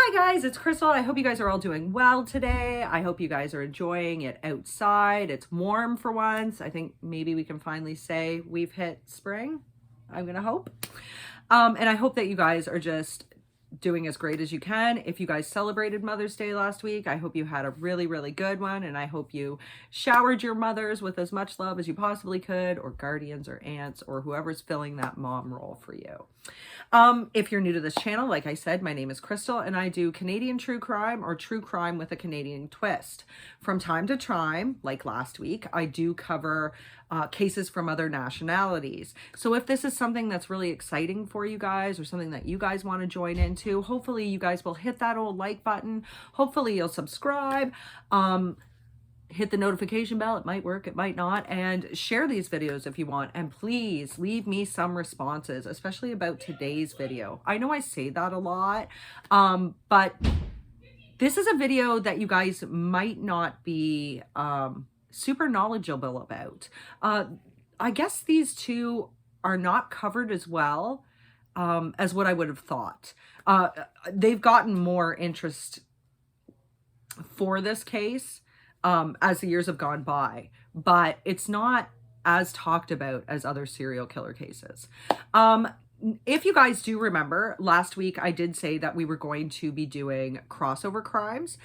Hi guys, it's Crystal. I hope you guys are all doing well today. I hope you guys are enjoying it outside. It's warm for once. I think maybe we can finally say we've hit spring. I'm gonna hope. And I hope that you guys are just doing as great as you can. If you guys celebrated Mother's Day last week, I hope you had a really, really good one. And I hope you showered your mothers with as much love as you possibly could, or guardians or aunts or whoever's filling that mom role for you. If you're new to this channel, like I said, my name is Crystal and I do Canadian true crime or true crime with a Canadian twist. From time to time, like last week, I do cover cases from other nationalities. So if this is something that's really exciting for you guys or something that you guys want to join into, hopefully you guys will hit that old like button. Hopefully you'll subscribe. Hit the notification bell. It might work, it might not, and share these videos if you want. And please leave me some responses, especially about today's video. I know I say that a lot, but this is a video that you guys might not be super knowledgeable about. I guess these two are not covered as well as what I would have thought. They've gotten more interest for this case as the years have gone by, but it's not as talked about as other serial killer cases. If you guys do remember, last week I did say that we were going to be doing crossover crimes.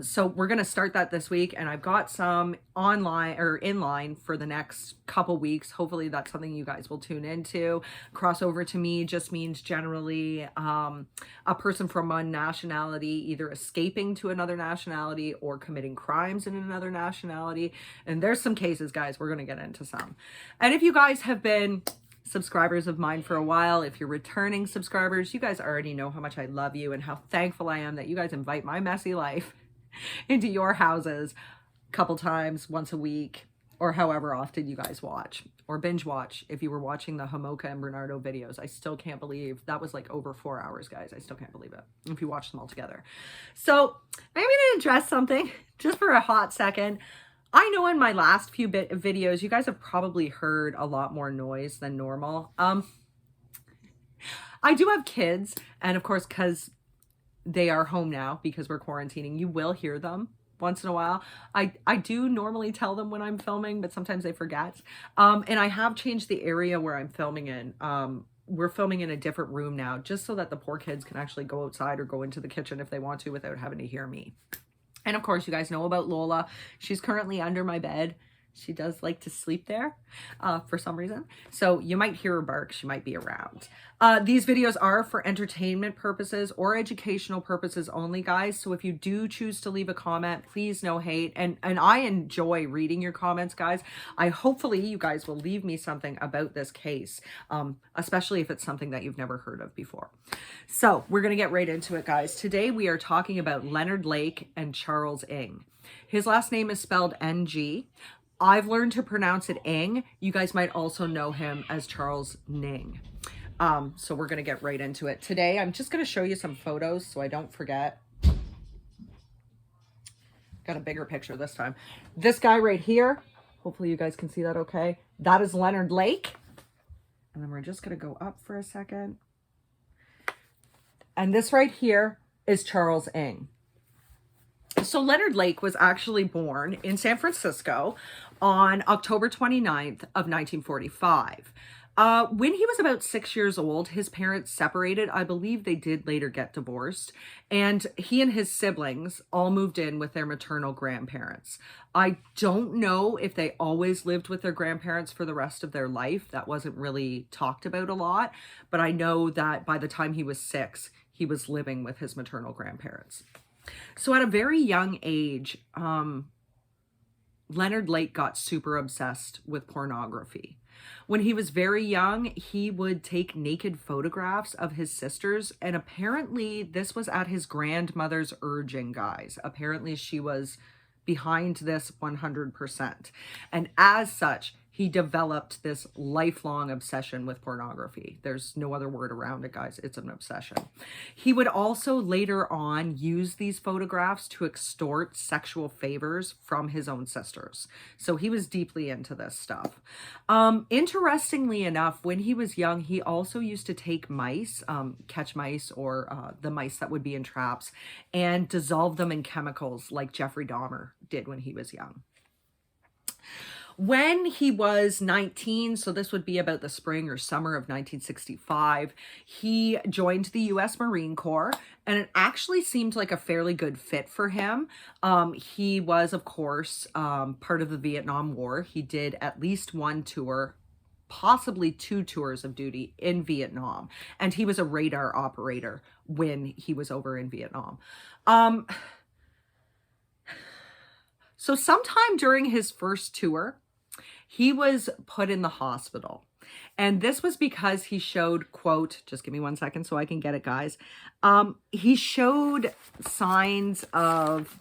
So we're going to start that this week, and I've got some online or in line for the next couple weeks. Hopefully that's something you guys will tune into. Crossover to me just means generally a person from one nationality either escaping to another nationality or committing crimes in another nationality. And there's some cases, guys, we're going to get into some. And if you guys have been subscribers of mine for a while, if you're returning subscribers, you guys already know how much I love you and how thankful I am that you guys invite my messy life into your houses a couple times, once a week, or however often you guys watch or binge watch. If you were watching the Homoka and Bernardo videos, I still can't believe that was like over 4 hours, guys. I still can't believe it if you watch them all together. So I'm going to address something just for a hot second. I know in my last few videos, you guys have probably heard a lot more noise than normal. I do have kids, and of course, because they are home now, because we're quarantining, you will hear them once in a while. I do normally tell them when I'm filming, but sometimes they forget. And I have changed the area where I'm filming in. We're filming in a different room now, just so that the poor kids can actually go outside or go into the kitchen if they want to without having to hear me. And of course, you guys know about Lola. She's currently under my bed. She does like to sleep there for some reason. So you might hear her bark. She might be around. These videos are for entertainment purposes or educational purposes only, guys. So if you do choose to leave a comment, please no hate. And I enjoy reading your comments, guys. Hopefully you guys will leave me something about this case, especially if it's something that you've never heard of before. So we're going to get right into it, guys. Today we are talking about Leonard Lake and Charles Ng. His last name is spelled N-G. I've learned to pronounce it Ng. You guys might also know him as Charles Ning. So we're going to get right into it. Today, I'm just going to show you some photos so I don't forget. Got a bigger picture this time. This guy right here, hopefully you guys can see that okay. That is Leonard Lake. And then we're just going to go up for a second. And this right here is Charles Ng. So Leonard Lake was actually born in San Francisco on October 29th of 1945. When he was about 6 years old, his parents separated. I believe they did later get divorced. And he and his siblings all moved in with their maternal grandparents. I don't know if they always lived with their grandparents for the rest of their life. That wasn't really talked about a lot. But I know that by the time he was 6, he was living with his maternal grandparents. So at a very young age, Leonard Lake got super obsessed with pornography. When he was very young, he would take naked photographs of his sisters, and apparently this was at his grandmother's urging, guys. Apparently she was behind this 100%. And as such, he developed this lifelong obsession with pornography. There's no other word around it, guys. It's an obsession. He would also later on use these photographs to extort sexual favors from his own sisters. So he was deeply into this stuff. Interestingly enough, when he was young, he also used to take mice, catch mice or the mice that would be in traps, and dissolve them in chemicals like Jeffrey Dahmer did when he was young. When he was 19, so this would be about the spring or summer of 1965, he joined the U.S. Marine Corps, and it actually seemed like a fairly good fit for him. He was, of course, part of the Vietnam War. He did at least one tour, possibly 2 tours of duty in Vietnam, and he was a radar operator when he was over in Vietnam. So sometime during his first tour, he was put in the hospital. And this was because he showed, quote, just give me 1 second so I can get it, guys. He showed signs of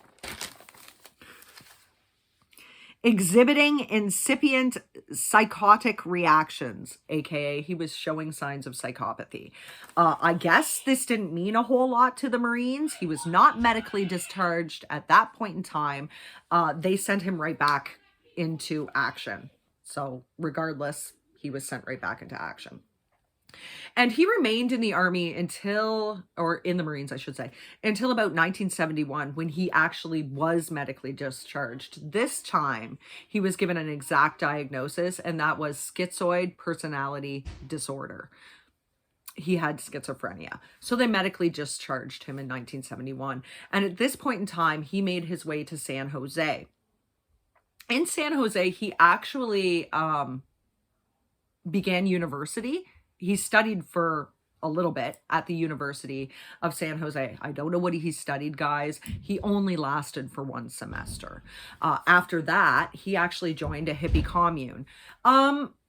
exhibiting incipient psychotic reactions, aka he was showing signs of psychopathy. I guess this didn't mean a whole lot to the Marines. He was not medically discharged at that point in time. They sent him right back into action. So regardless, he was sent right back into action. And he remained in the Army until, or in the Marines, I should say, until about 1971, when he actually was medically discharged. This time, he was given an exact diagnosis, and that was schizoid personality disorder. He had schizophrenia. So they medically discharged him in 1971. And at this point in time, he made his way to San Jose. In San Jose, he actually began university. He studied for a little bit at the University of San Jose. I don't know what he studied, guys. He only lasted for 1 semester. After that, he actually joined a hippie commune.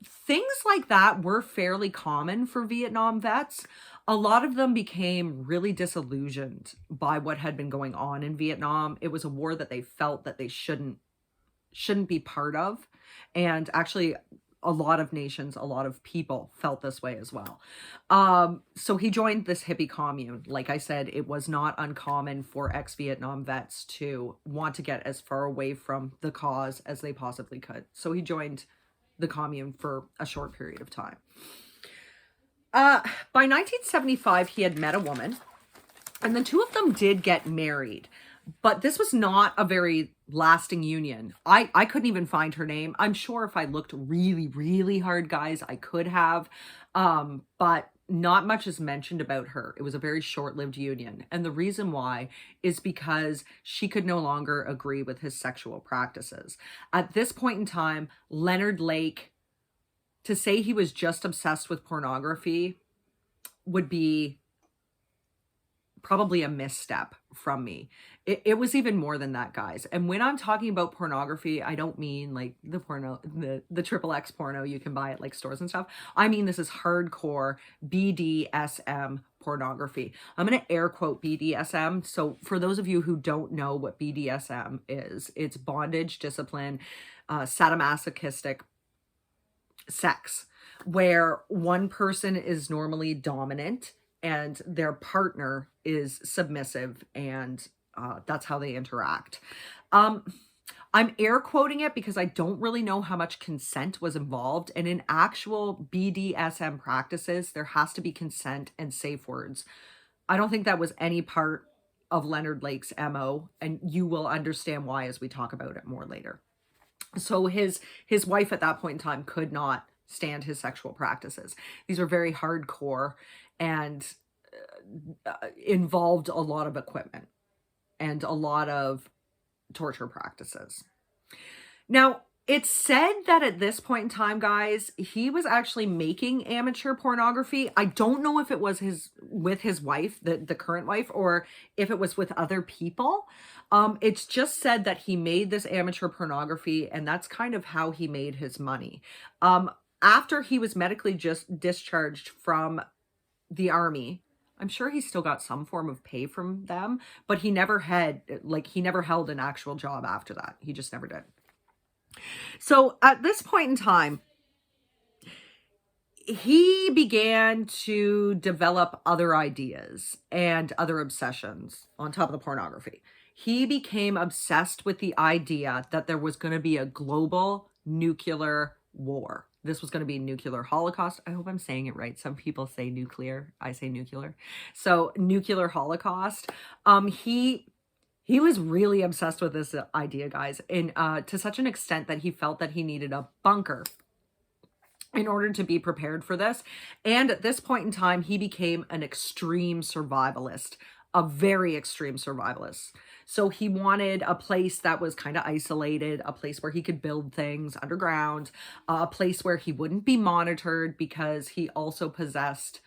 Things like that were fairly common for Vietnam vets. A lot of them became really disillusioned by what had been going on in Vietnam. It was a war that they felt that they shouldn't be part of. And actually, a lot of nations, a lot of people felt this way as well. So he joined this hippie commune. Like I said, it was not uncommon for ex-Vietnam vets to want to get as far away from the cause as they possibly could. So he joined the commune for a short period of time. By 1975, he had met a woman, and the two of them did get married. But this was not a very lasting union. I couldn't even find her name. I'm sure if I looked really, really hard, guys, I could have. But not much is mentioned about her. It was a very short-lived union. And the reason why is because she could no longer agree with his sexual practices. At this point in time, Leonard Lake, to say he was just obsessed with pornography would be probably a misstep from me. It was even more than that, guys. And when I'm talking about pornography, I don't mean like the porno, the XXX porno you can buy at like stores and stuff. I mean, this is hardcore BDSM pornography. I'm going to air quote BDSM. So for those of you who don't know what BDSM is, it's bondage, discipline, sadomasochistic sex, where one person is normally dominant and their partner is submissive, and that's how they interact. I'm air quoting it because I don't really know how much consent was involved. And in actual BDSM practices, there has to be consent and safe words. I don't think that was any part of Leonard Lake's MO, and you will understand why as we talk about it more later. So his wife at that point in time could not stand his sexual practices. These were very hardcore and involved a lot of equipment and a lot of torture practices. Now, it's said that at this point in time, guys, he was actually making amateur pornography. I don't know if it was with his wife, the current wife, or if it was with other people. It's just said that he made this amateur pornography, and that's kind of how he made his money. After he was medically just discharged from the Army, I'm sure he still got some form of pay from them, but he never held an actual job after that. He just never did. So at this point in time, he began to develop other ideas and other obsessions on top of the pornography. He became obsessed with the idea that there was going to be a global nuclear war. This was going to be nuclear holocaust. I hope I'm saying it right. Some people say nuclear. I say nuclear. So nuclear holocaust. He was really obsessed with this idea, guys, and to such an extent that he felt that he needed a bunker in order to be prepared for this. And at this point in time, he became an extreme survivalist, a very extreme survivalist. So he wanted a place that was kind of isolated, a place where he could build things underground, a place where he wouldn't be monitored, because he also possessed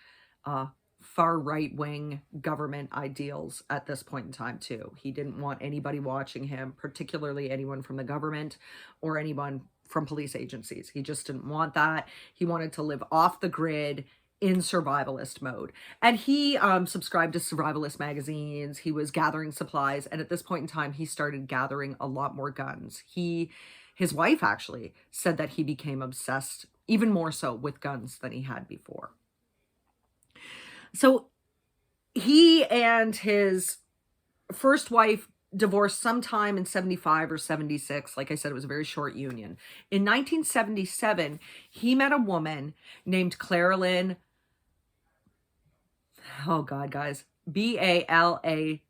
far right-wing government ideals at this point in time too. He didn't want anybody watching him, particularly anyone from the government or anyone from police agencies. He just didn't want that. He wanted to live off the grid in survivalist mode. And he subscribed to survivalist magazines. He was gathering supplies. And at this point in time, he started gathering a lot more guns. His wife actually said that he became obsessed even more so with guns than he had before. So he and his first wife divorced sometime in 75 or 76. Like I said, it was a very short union. In 1977, he met a woman named Clara Lynn. Oh God, guys. Balazz.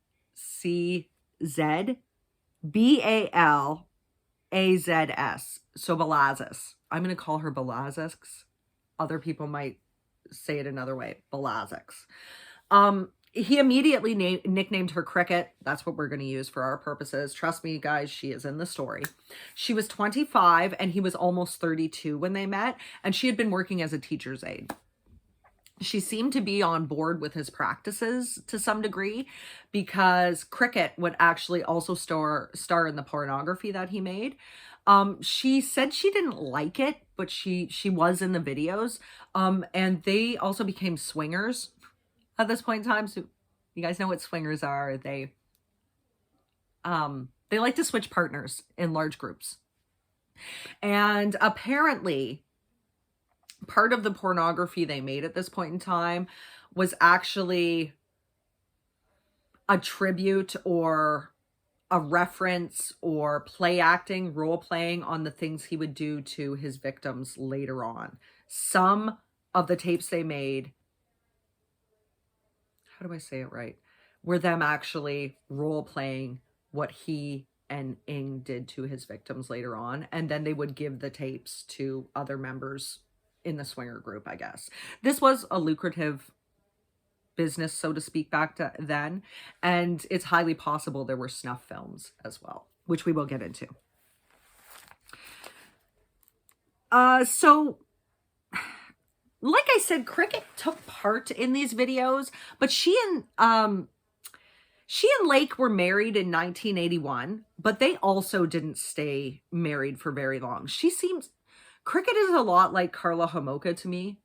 Balazs. So Balazs. I'm going to call her Balazs. Other people might say it another way. Balazs. He immediately nicknamed her Cricket. That's what we're going to use for our purposes. Trust me, guys, she is in the story. She was 25 and he was almost 32 when they met, and she had been working as a teacher's aide. She seemed to be on board with his practices to some degree, because Cricket would actually also star in the pornography that he made. She said she didn't like it, but she was in the videos. And they also became swingers at this point in time. So you guys know what swingers are. They like to switch partners in large groups. And apparently part of the pornography they made at this point in time was actually a tribute or a reference or play acting, role playing on the things he would do to his victims later on. Some of the tapes they made, how do I say it right, were them actually role playing what he and Ing did to his victims later on. And then they would give the tapes to other members in the swinger group, I guess. This was a lucrative business, so to speak, back to then. And it's highly possible there were snuff films as well, which we will get into. So like I said, Cricket took part in these videos, but she and Lake were married in 1981, but they also didn't stay married for very long. Cricket is a lot like Karla Homolka to me.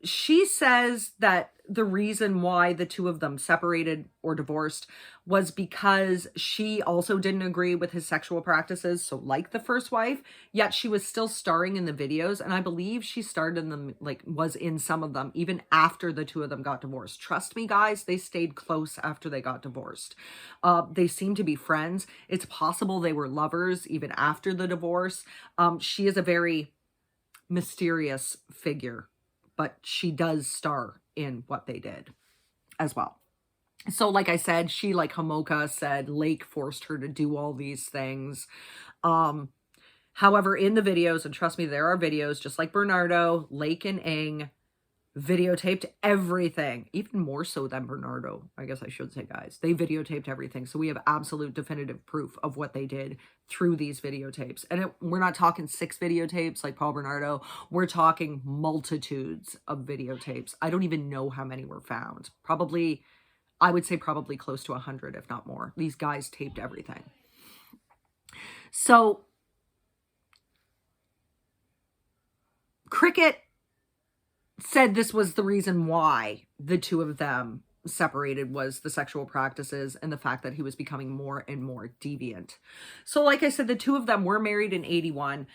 She says that the reason why the two of them separated or divorced was because she also didn't agree with his sexual practices. So like the first wife, yet she was still starring in the videos. And I believe she starred in them, was in some of them, even after the two of them got divorced. Trust me, guys, they stayed close after they got divorced. They seemed to be friends. It's possible they were lovers even after the divorce. She is a very mysterious figure, but she does star in what they did as well. So like I said, she, like Homolka said, Lake forced her to do all these things. However, in the videos, and trust me, there are videos, just like Bernardo, Lake and Ing videotaped everything, even more so than Bernardo, I guess I should say, guys. They videotaped everything. So we have absolute definitive proof of what they did through these videotapes. And we're not talking 6 videotapes like Paul Bernardo. We're talking multitudes of videotapes. I don't even know how many were found. I would say probably close to 100, if not more. These guys taped everything. So Cricket said this was the reason why the two of them separated was the sexual practices and the fact that he was becoming more and more deviant. So like I said, the two of them were married in 81.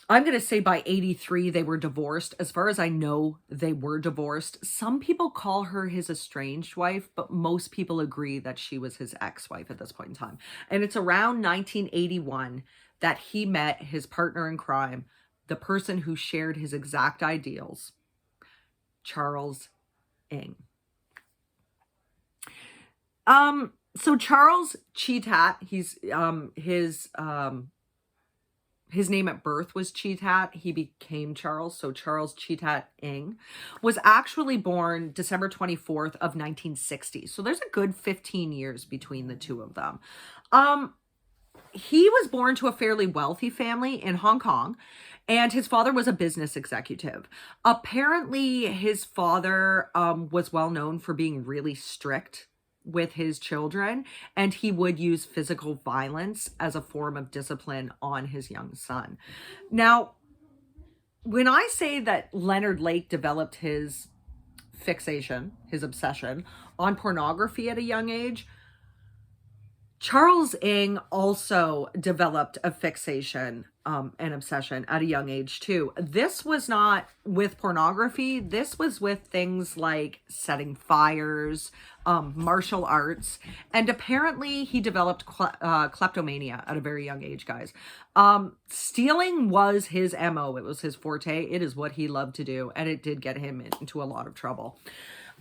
I'm going to say by 83, they were divorced. As far as I know, they were divorced. Some people call her his estranged wife, but most people agree that she was his ex-wife at this point in time. And it's around 1981 that he met his partner in crime, the person who shared his exact ideals, Charles Ng. So Charles Cheetah, his name at birth was Cheetah. He became Charles. So Charles Cheetah Ng was actually born December 24th of 1960. So there's a good 15 years between the two of them. He was born to a fairly wealthy family in Hong Kong, and his father was a business executive. Apparently, his father was well known for being really strict with his children, and he would use physical violence as a form of discipline on his young son. Now, when I say that Leonard Lake developed his fixation, his obsession on pornography at a young age, Charles Ng also developed a fixation and obsession at a young age too. This was not with pornography. This was with things like setting fires, martial arts, and apparently he developed kleptomania at a very young age, guys. Stealing was his MO. It was his forte. It is what he loved to do, and it did get him into a lot of trouble.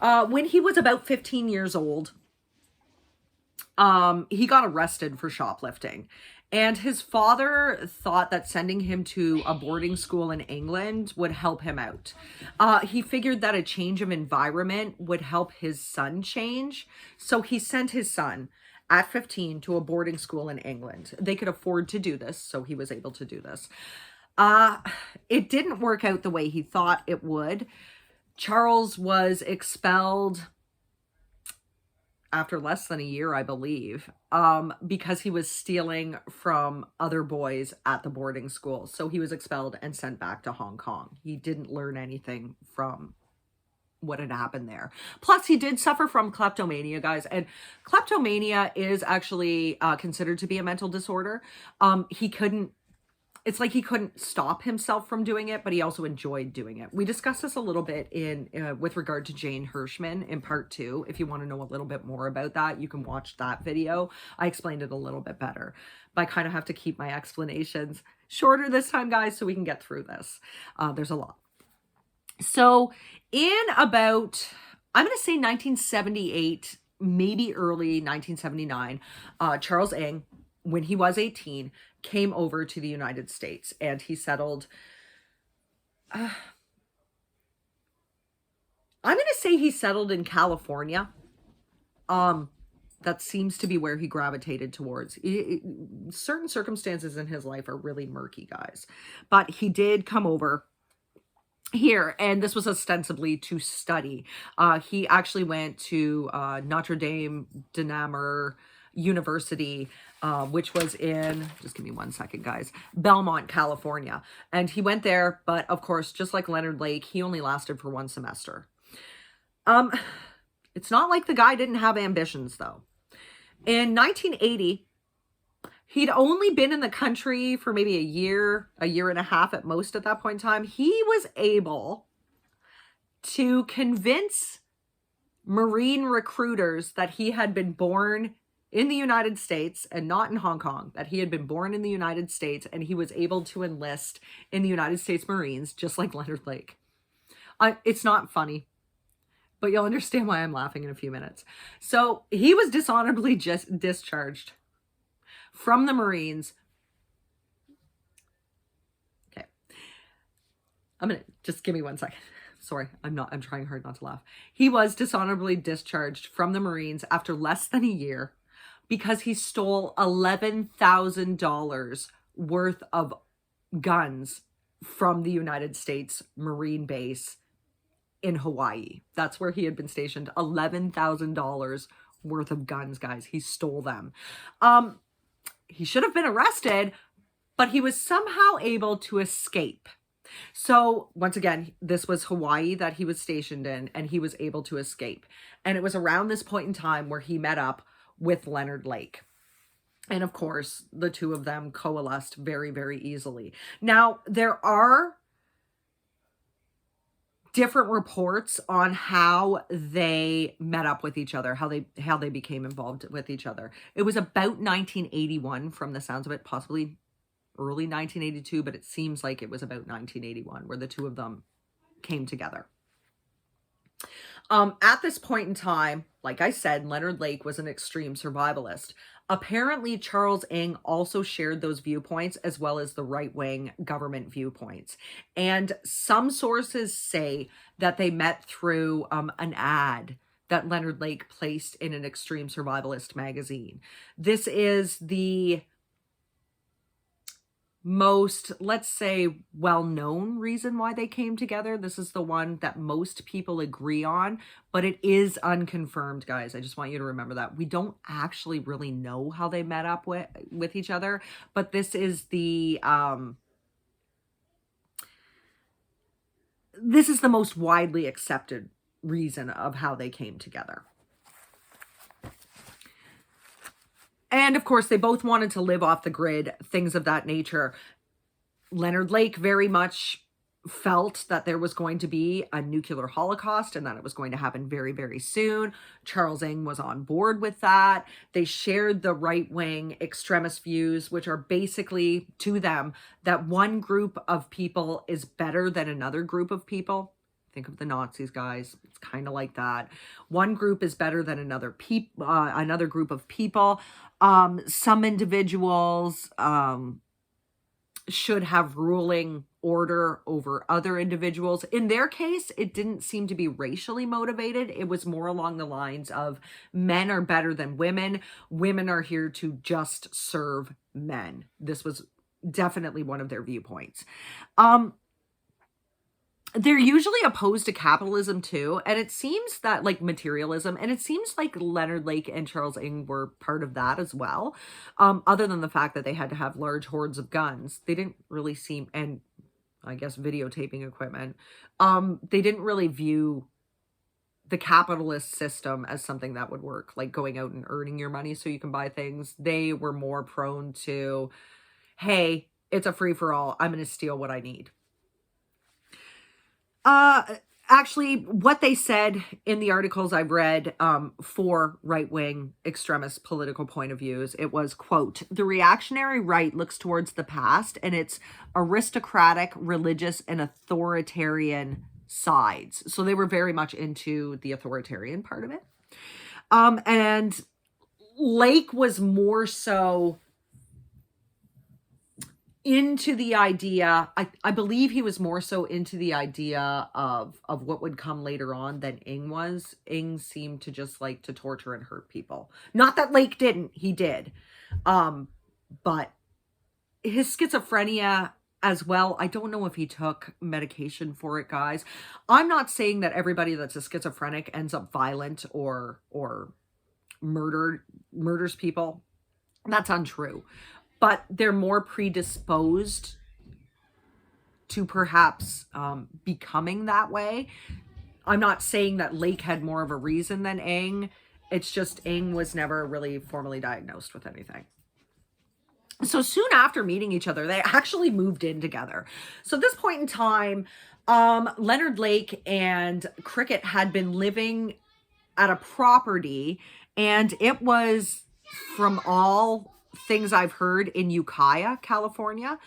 When he was about 15 years old, he got arrested for shoplifting, and his father thought that sending him to a boarding school in England would help him out. He figured that a change of environment would help his son change. So he sent his son at 15 to a boarding school in England. They could afford to do this, so he was able to do this. It didn't work out the way he thought it would. Charles was expelled after less than a year, I believe, because he was stealing from other boys at the boarding school. So he was expelled and sent back to Hong Kong. He didn't learn anything from what had happened there. Plus, he did suffer from kleptomania, guys. And kleptomania is actually considered to be a mental disorder. It's like he couldn't stop himself from doing it, but he also enjoyed doing it. We discussed this a little bit with regard to Jane Hirschman in part 2. If you want to know a little bit more about that, you can watch that video. I explained it a little bit better, but I kind of have to keep my explanations shorter this time, guys, so we can get through this. There's a lot. So in about, I'm going to say 1978, maybe early 1979, Charles Ng, when he was 18, came over to the United States, and he settled. I'm going to say he settled in California. That seems to be where he gravitated towards. Certain circumstances in his life are really murky, guys. But he did come over here, and this was ostensibly to study. He actually went to Notre Dame de Namur University, which was in, just give me one second, guys, Belmont, California. And he went there, but of course, just like Leonard Lake, he only lasted for one semester. It's not like the guy didn't have ambitions, though. In 1980, he'd only been in the country for maybe a year and a half at most at that point in time. He was able to convince Marine recruiters that he had been born in the United States and not in Hong Kong, that he had been born in the United States, and he was able to enlist in the United States Marines, just like Leonard Lake. It's not funny, but you'll understand why I'm laughing in a few minutes. So he was dishonorably just discharged from the Marines. Okay. Just give me one second. Sorry, I'm trying hard not to laugh. He was dishonorably discharged from the Marines after less than a year because he stole $11,000 worth of guns from the United States Marine base in Hawaii. That's where he had been stationed. $11,000 worth of guns, guys. He stole them. He should have been arrested, but he was somehow able to escape. So once again, this was Hawaii that he was stationed in, and he was able to escape. And it was around this point in time where he met up with Leonard Lake. And of course, the two of them coalesced very, very easily. Now, there are different reports on how they met up with each other, how they became involved with each other. It was about 1981 from the sounds of it, possibly early 1982, but it seems like it was about 1981 where the two of them came together. At this point in time, like I said, Leonard Lake was an extreme survivalist. Apparently, Charles Ng also shared those viewpoints as well as the right-wing government viewpoints. And some sources say that they met through an ad that Leonard Lake placed in an extreme survivalist magazine. This is the most, let's say, well-known reason why they came together. This is the one that most people agree on, but it is unconfirmed, guys. I just want you to remember that. We don't actually really know how they met up with each other, but this is the most widely accepted reason of how they came together. And of course, they both wanted to live off the grid, things of that nature. Leonard Lake very much felt that there was going to be a nuclear holocaust and that it was going to happen very, very soon. Charles Ng was on board with that. They shared the right-wing extremist views, which are basically, to them, that one group of people is better than another group of people. Think of the Nazis, guys. It's kind of like that. One group is better than another group of people. Some individuals should have ruling order over other individuals. In their case, it didn't seem to be racially motivated. It was more along the lines of men are better than women. Women are here to just serve men. This was definitely one of their viewpoints. They're usually opposed to capitalism too, and it seems that, like, materialism, and it seems like Leonard Lake and Charles Ng were part of that as well, other than the fact that they had to have large hordes of guns. They didn't really seem, and I guess videotaping equipment, they didn't really view the capitalist system as something that would work, like going out and earning your money so you can buy things. They were more prone to, hey, it's a free-for-all, I'm going to steal what I need. Actually, what they said in the articles I've read for right-wing extremist political point of views, it was, quote, the reactionary right looks towards the past and its aristocratic, religious, and authoritarian sides. So they were very much into the authoritarian part of it. And Lake was more so into the idea, I believe he was more so into the idea of what would come later on than Ng was. Ng seemed to just like to torture and hurt people. Not that Lake didn't, he did. But his schizophrenia as well, I don't know if he took medication for it, guys. I'm not saying that everybody that's a schizophrenic ends up violent or murders people. That's untrue. But they're more predisposed to perhaps becoming that way. I'm not saying that Lake had more of a reason than Ng. It's just Ng was never really formally diagnosed with anything. So soon after meeting each other, they actually moved in together. So at this point in time, Leonard Lake and Cricket had been living at a property, and it was, from all things I've heard, in Ukiah, California,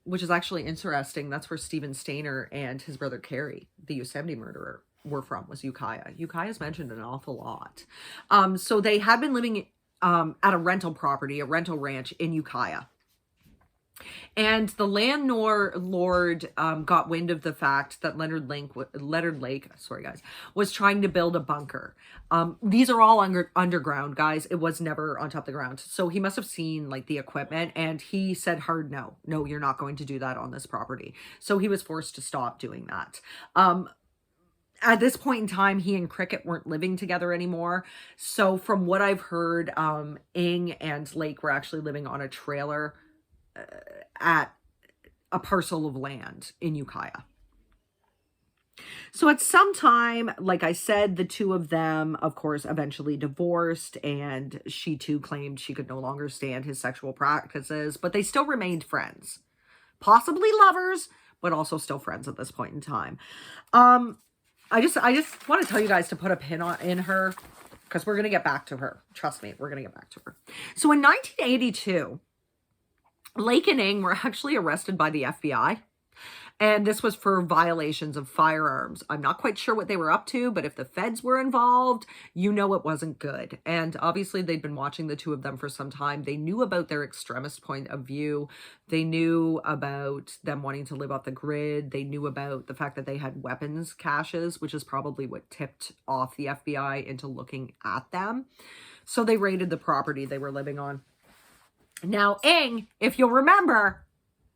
which is actually interesting. That's where Steven Stayner and his brother Kerry, the Yosemite murderer, were from, was Ukiah. Ukiah is mentioned an awful lot. So they had been living at a rental property, a rental ranch in Ukiah. And the landlord got wind of the fact that Leonard Lake, sorry guys, was trying to build a bunker. These are all underground, guys. It was never on top of the ground. So he must have seen like the equipment, and he said hard no. No, you're not going to do that on this property. So he was forced to stop doing that. At this point in time, he and Cricket weren't living together anymore. So from what I've heard, Ng and Lake were actually living on a trailer at a parcel of land in Ukiah. So at some time, like I said, the two of them, of course, eventually divorced, and she too claimed she could no longer stand his sexual practices, but they still remained friends. Possibly lovers, but also still friends at this point in time. I just want to tell you guys to put a pin in her, because we're going to get back to her. Trust me, we're going to get back to her. So in 1982, Lake and Ing were actually arrested by the FBI. And this was for violations of firearms. I'm not quite sure what they were up to, but if the feds were involved, you know it wasn't good. And obviously they'd been watching the two of them for some time. They knew about their extremist point of view. They knew about them wanting to live off the grid. They knew about the fact that they had weapons caches, which is probably what tipped off the FBI into looking at them. So they raided the property they were living on. Now, Ing, if you'll remember,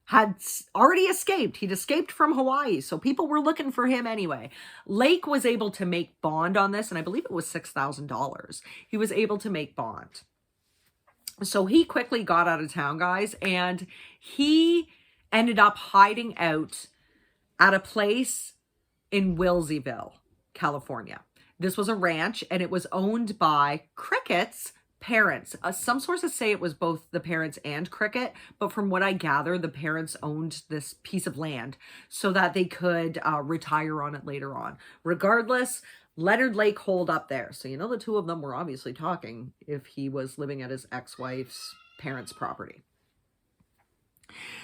had already escaped. He'd escaped from Hawaii, so people were looking for him anyway. Lake was able to make bond on this, and I believe it was $6,000. He was able to make bond. So he quickly got out of town, guys, and he ended up hiding out at a place in Wilseyville, California. This was a ranch, and it was owned by Cricket's parents. Some sources say it was both the parents and Cricket, but from what I gather, the parents owned this piece of land so that they could retire on it later on. Regardless, Leonard Lake holed up there. So you know the two of them were obviously talking if he was living at his ex-wife's parents' property.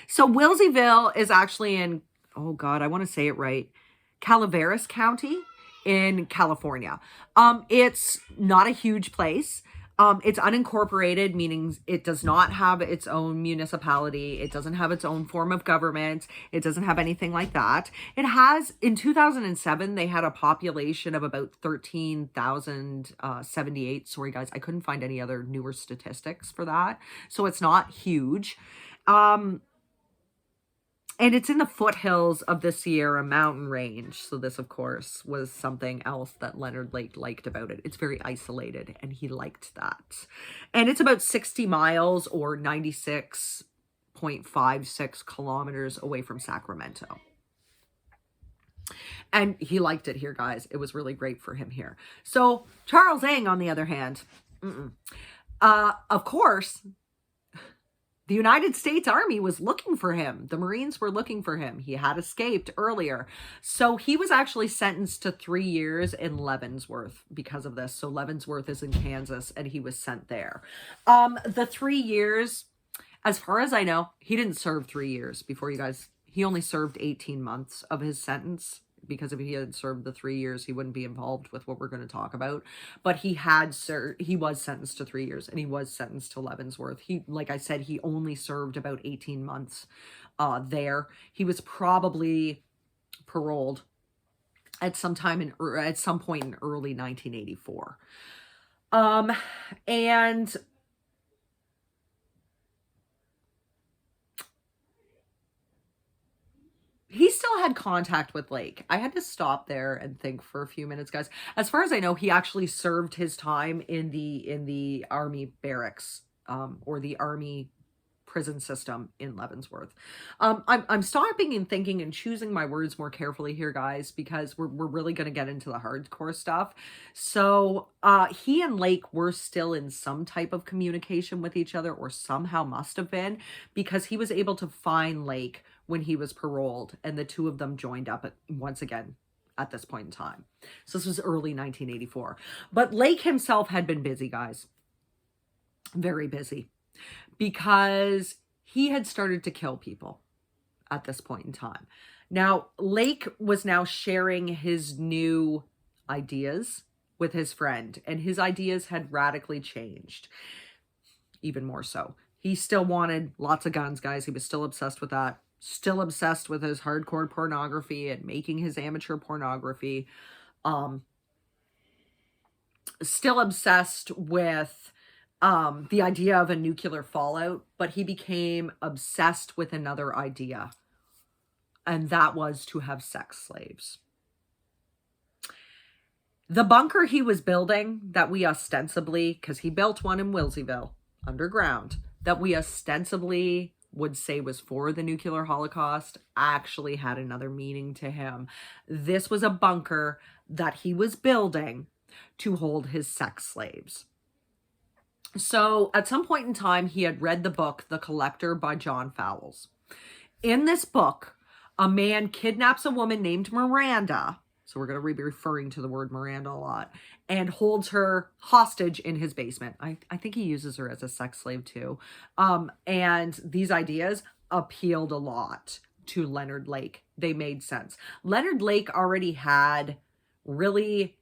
So Wilseyville is actually in, oh God, I want to say it right, Calaveras County in California. It's not a huge place. It's unincorporated, meaning it does not have its own municipality. It doesn't have its own form of government. It doesn't have anything like that. It has, in 2007, they had a population of about 13,078. Sorry, guys, I couldn't find any other newer statistics for that. So it's not huge. And it's in the foothills of the Sierra Mountain Range. So this, of course, was something else that Leonard Lake liked about it. It's very isolated, and he liked that. And it's about 60 miles or 96.56 kilometers away from Sacramento. And he liked it here, guys. It was really great for him here. So Charles Ing, on the other hand, of course, the United States Army was looking for him. The Marines were looking for him. He had escaped earlier. So he was actually sentenced to 3 years in Leavenworth because of this. So Leavenworth is in Kansas, and he was sent there. The 3 years, as far as I know, he didn't serve 3 years before you guys. He only served 18 months of his sentence, because if he had served the 3 years, he wouldn't be involved with what we're going to talk about. But he was sentenced to 3 years, and he was sentenced to Leavenworth. He, like I said, he only served about 18 months there. He was probably paroled at some point in early 1984. And he still had contact with Lake. I had to stop there and think for a few minutes, guys. As far as I know, he actually served his time in the Army barracks, or the Army prison system in Leavenworth. I'm stopping and thinking and choosing my words more carefully here, guys, because we're really going to get into the hardcore stuff. So he and Lake were still in some type of communication with each other, or somehow must have been, because he was able to find Lake when he was paroled, and the two of them joined up once again at this point in time. So this was early 1984. But Lake himself had been busy, guys. Very busy. Because he had started to kill people at this point in time. Now, Lake was now sharing his new ideas with his friend, and his ideas had radically changed. Even more so. He still wanted lots of guns, guys. He was still obsessed with that. Still obsessed with his hardcore pornography and making his amateur pornography. Still obsessed with the idea of a nuclear fallout, but he became obsessed with another idea, and that was to have sex slaves. The bunker he was building, that we ostensibly, because he built one in Wilseyville, underground, that we ostensibly would say was for the nuclear holocaust actually had another meaning to him. This was a bunker that he was building to hold his sex slaves. So at some point in time, he had read the book, The Collector by John Fowles. In this book, a man kidnaps a woman named Miranda. So we're going to be referring to the word Miranda a lot, and holds her hostage in his basement. I think he uses her as a sex slave too. And these ideas appealed a lot to Leonard Lake. They made sense. Leonard Lake already had really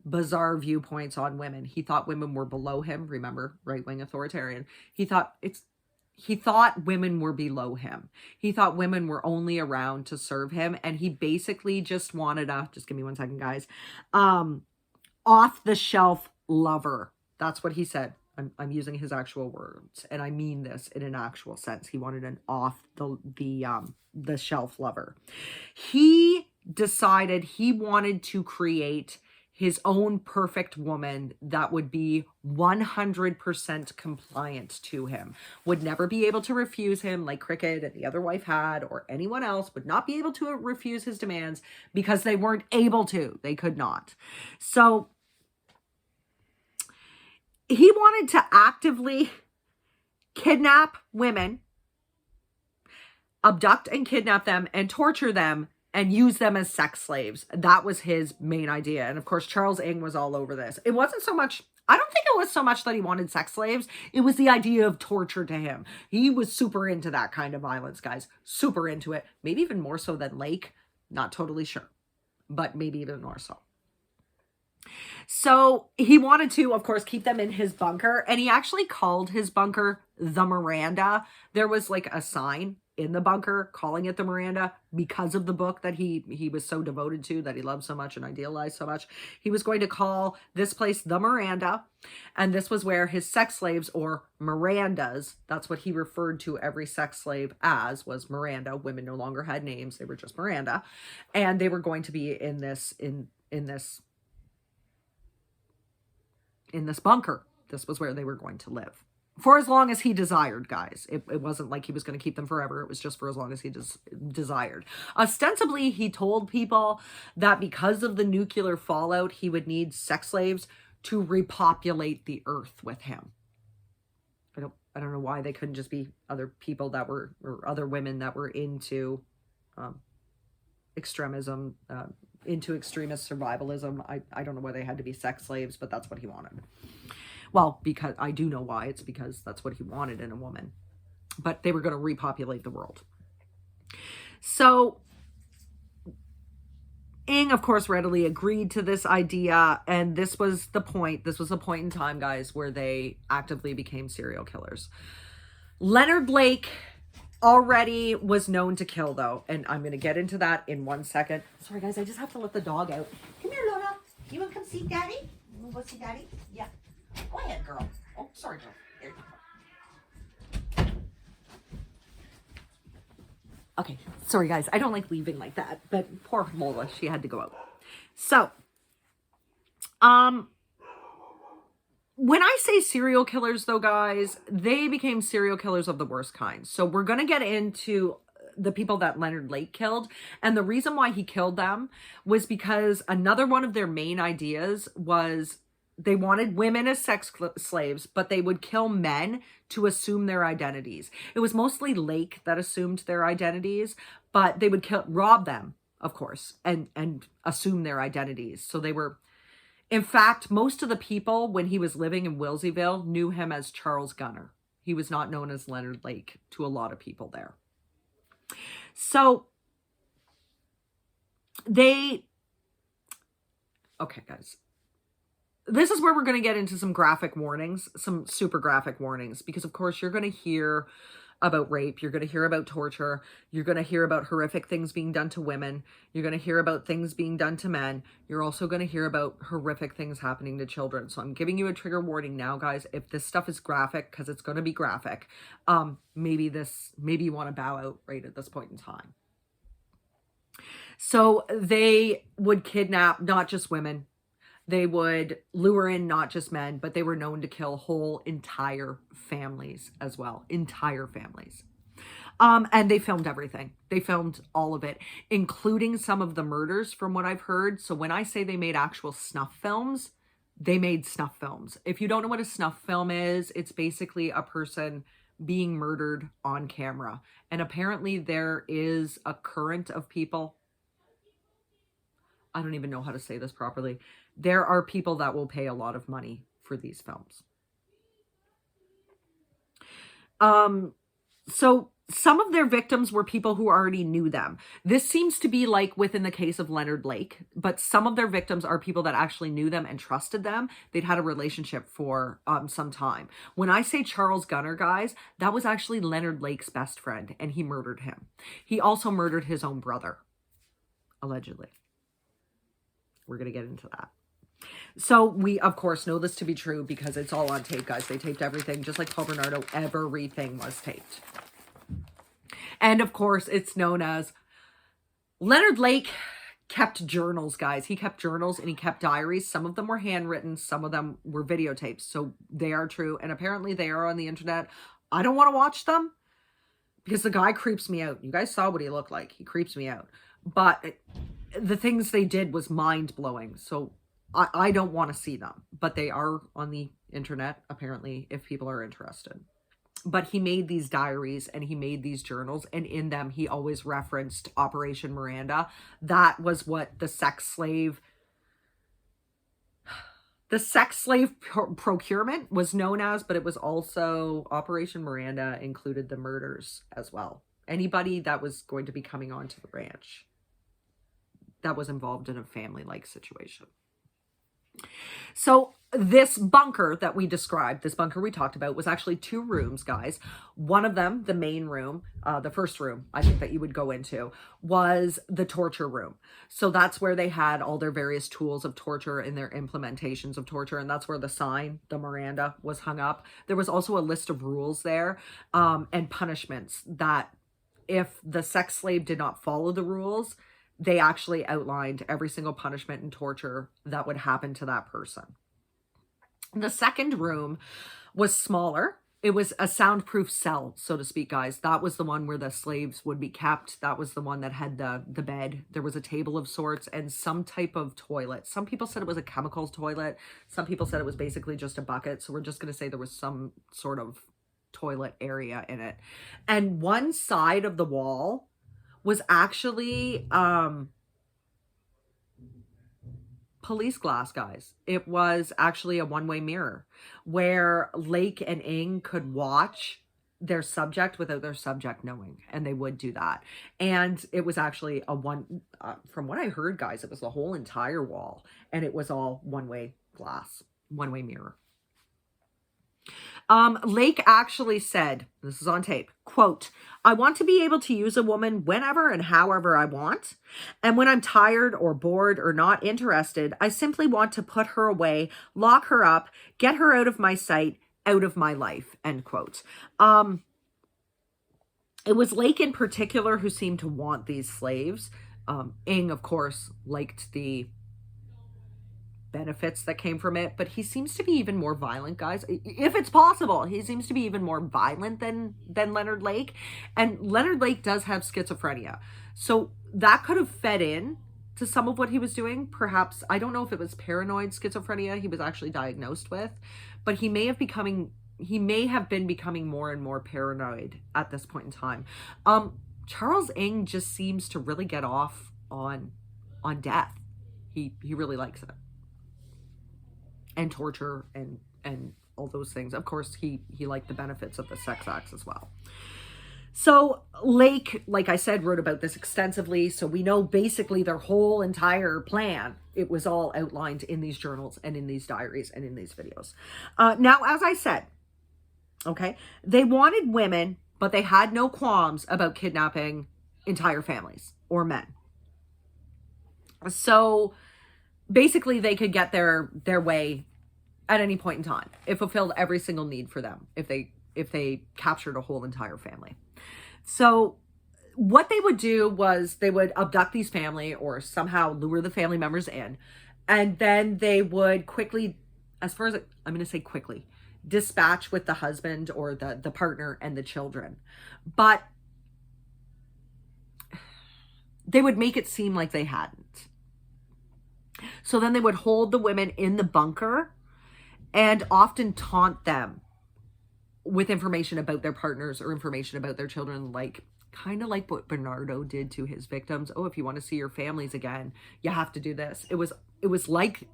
bizarre viewpoints on women. He thought women were below him. Remember, right-wing authoritarian. He thought women were below him. He thought women were only around to serve him. And he basically just wanted just give me 1 second, guys, off the shelf lover. That's what he said. I'm using his actual words, and I mean this in an actual sense. He wanted an off the shelf lover. He decided he wanted to create his own perfect woman that would be 100% compliant to him, would never be able to refuse him like Cricket and the other wife had, or anyone else would not be able to refuse his demands because they weren't able to. They could not. So he wanted to actively kidnap women, abduct and kidnap them, and torture them, and use them as sex slaves. That was his main idea. And of course, Charles Ng was all over this. It wasn't so much, I don't think it was so much that he wanted sex slaves. It was the idea of torture to him. He was super into that kind of violence, guys. Super into it. Maybe even more so than Lake. Not totally sure. But maybe even more so. So he wanted to, of course, keep them in his bunker. And he actually called his bunker the Miranda. There was like a sign in the bunker calling it the Miranda because of the book that he was so devoted to, that he loved so much and idealized so much. He was going to call this place the Miranda, and this was where his sex slaves, or Mirandas, that's what he referred to every sex slave as, was Miranda. Women no longer had names, they were just Miranda, and they were going to be in this bunker. This was where they were going to live. For as long as he desired, guys. It wasn't like he was going to keep them forever. It was just for as long as he desired. Ostensibly, he told people that because of the nuclear fallout, he would need sex slaves to repopulate the earth with him. I don't know why they couldn't just be other people that were, or other women that were into extremism, into extremist survivalism. I don't know why they had to be sex slaves, but that's what he wanted. Well, because I do know why. It's because that's what he wanted in a woman. But they were going to repopulate the world. So Ng, of course, readily agreed to this idea. And this was the point. This was a point in time, guys, where they actively became serial killers. Leonard Lake already was known to kill, though. And I'm going to get into that in 1 second. Sorry, guys. I just have to let the dog out. Come here, Lola. You want to come see Daddy? You want to go see Daddy? Yeah. Go ahead, girl. Oh, sorry, girl. There you go. Okay, sorry, guys. I don't like leaving like that, but poor Lola, she had to go out. So, when I say serial killers, though, guys, they became serial killers of the worst kind. So we're going to get into the people that Leonard Lake killed. And the reason why he killed them was because another one of their main ideas was they wanted women as sex slaves, but they would kill men to assume their identities. It was mostly Lake that assumed their identities, but they would rob them, of course, and assume their identities. So they were, in fact, most of the people when he was living in Wilseyville knew him as Charles Gunner. He was not known as Leonard Lake to a lot of people there. So okay, guys. This is where we're going to get into some graphic warnings, some super graphic warnings, because of course you're going to hear about rape. You're going to hear about torture. You're going to hear about horrific things being done to women. You're going to hear about things being done to men. You're also going to hear about horrific things happening to children. So I'm giving you a trigger warning now, guys. If this stuff is graphic, because it's going to be graphic, maybe you want to bow out right at this point in time. So they would kidnap not just women. They would lure in not just men, but they were known to kill whole entire families as well. Entire families. And they filmed everything. They filmed all of it, including some of the murders from what I've heard. So when I say they made actual snuff films, they made snuff films. If you don't know what a snuff film is, it's basically a person being murdered on camera. And apparently there is a current of people. I don't even know how to say this properly. There are people that will pay a lot of money for these films. So some of their victims were people who already knew them. This seems to be like within the case of Leonard Lake, but some of their victims are people that actually knew them and trusted them. They'd had a relationship for some time. When I say Charles Gunner, guys, that was actually Leonard Lake's best friend, and he murdered him. He also murdered his own brother, allegedly. We're going to get into that. So we, of course, know this to be true because it's all on tape, guys. They taped everything, just like Paul Bernardo. Everything was taped. And, of course, it's known as Leonard Lake kept journals, guys. He kept journals and he kept diaries. Some of them were handwritten. Some of them were videotapes. So they are true. And apparently they are on the internet. I don't want to watch them because the guy creeps me out. You guys saw what he looked like. He creeps me out. But the things they did was mind-blowing. So I don't want to see them. But they are on the internet, apparently, if people are interested. But he made these diaries and he made these journals, and in them he always referenced Operation Miranda. That was what the sex slave procurement was known as, but it was also Operation Miranda included the murders as well. Anybody that was going to be coming onto the ranch that was involved in a family-like situation. So this bunker that we described, this bunker we talked about, was actually 2 rooms, guys. One of them, the main room, the first room, I think that you would go into, was the torture room. So that's where they had all their various tools of torture and their implementations of torture. And that's where the sign, the Miranda, was hung up. There was also a list of rules there and punishments that if the sex slave did not follow the rules, they actually outlined every single punishment and torture that would happen to that person. The second room was smaller. It was a soundproof cell, so to speak, guys. That was the one where the slaves would be kept. That was the one that had the bed. There was a table of sorts and some type of toilet. Some people said it was a chemicals toilet. Some people said it was basically just a bucket. So we're just going to say there was some sort of toilet area in it. And one side of the wall was actually police glass, guys. It was actually a one-way mirror where Lake and Ng could watch their subject without their subject knowing, and they would do that. And it was actually from what I heard, guys, it was the whole entire wall, and it was all one-way glass, one-way mirror. Lake actually said, this is on tape, quote, "I want to be able to use a woman whenever and however I want. And when I'm tired or bored or not interested, I simply want to put her away, lock her up, get her out of my sight, out of my life," end quote. It was Lake in particular who seemed to want these slaves. Ng, of course, liked the benefits that came from it, but he seems to be even more violent, guys. If it's possible, he seems to be even more violent than Leonard Lake. And Leonard Lake does have schizophrenia, so that could have fed in to some of what he was doing. Perhaps, I don't know if it was paranoid schizophrenia he was actually diagnosed with, but he may have been becoming more and more paranoid at this point in time. Charles Ng just seems to really get off on death. He really likes it. And torture and all those things. Of course, he liked the benefits of the sex acts as well. So Lake, like I said, wrote about this extensively. So we know basically their whole entire plan. It was all outlined in these journals and in these diaries and in these videos. Now, as I said, okay, they wanted women, but they had no qualms about kidnapping entire families or men. So basically they could get their way at any point in time. It fulfilled every single need for them if they captured a whole entire family. So what they would do was they would abduct these family or somehow lure the family members in, And then they would quickly, as far as I'm going to say quickly, dispatch with the husband or the partner and the children. But they would make it seem like they hadn't. So then they would hold the women in the bunker and often taunt them with information about their partners or information about their children, like kind of like what Bernardo did to his victims. Oh, if you want to see your families again, you have to do this. It was like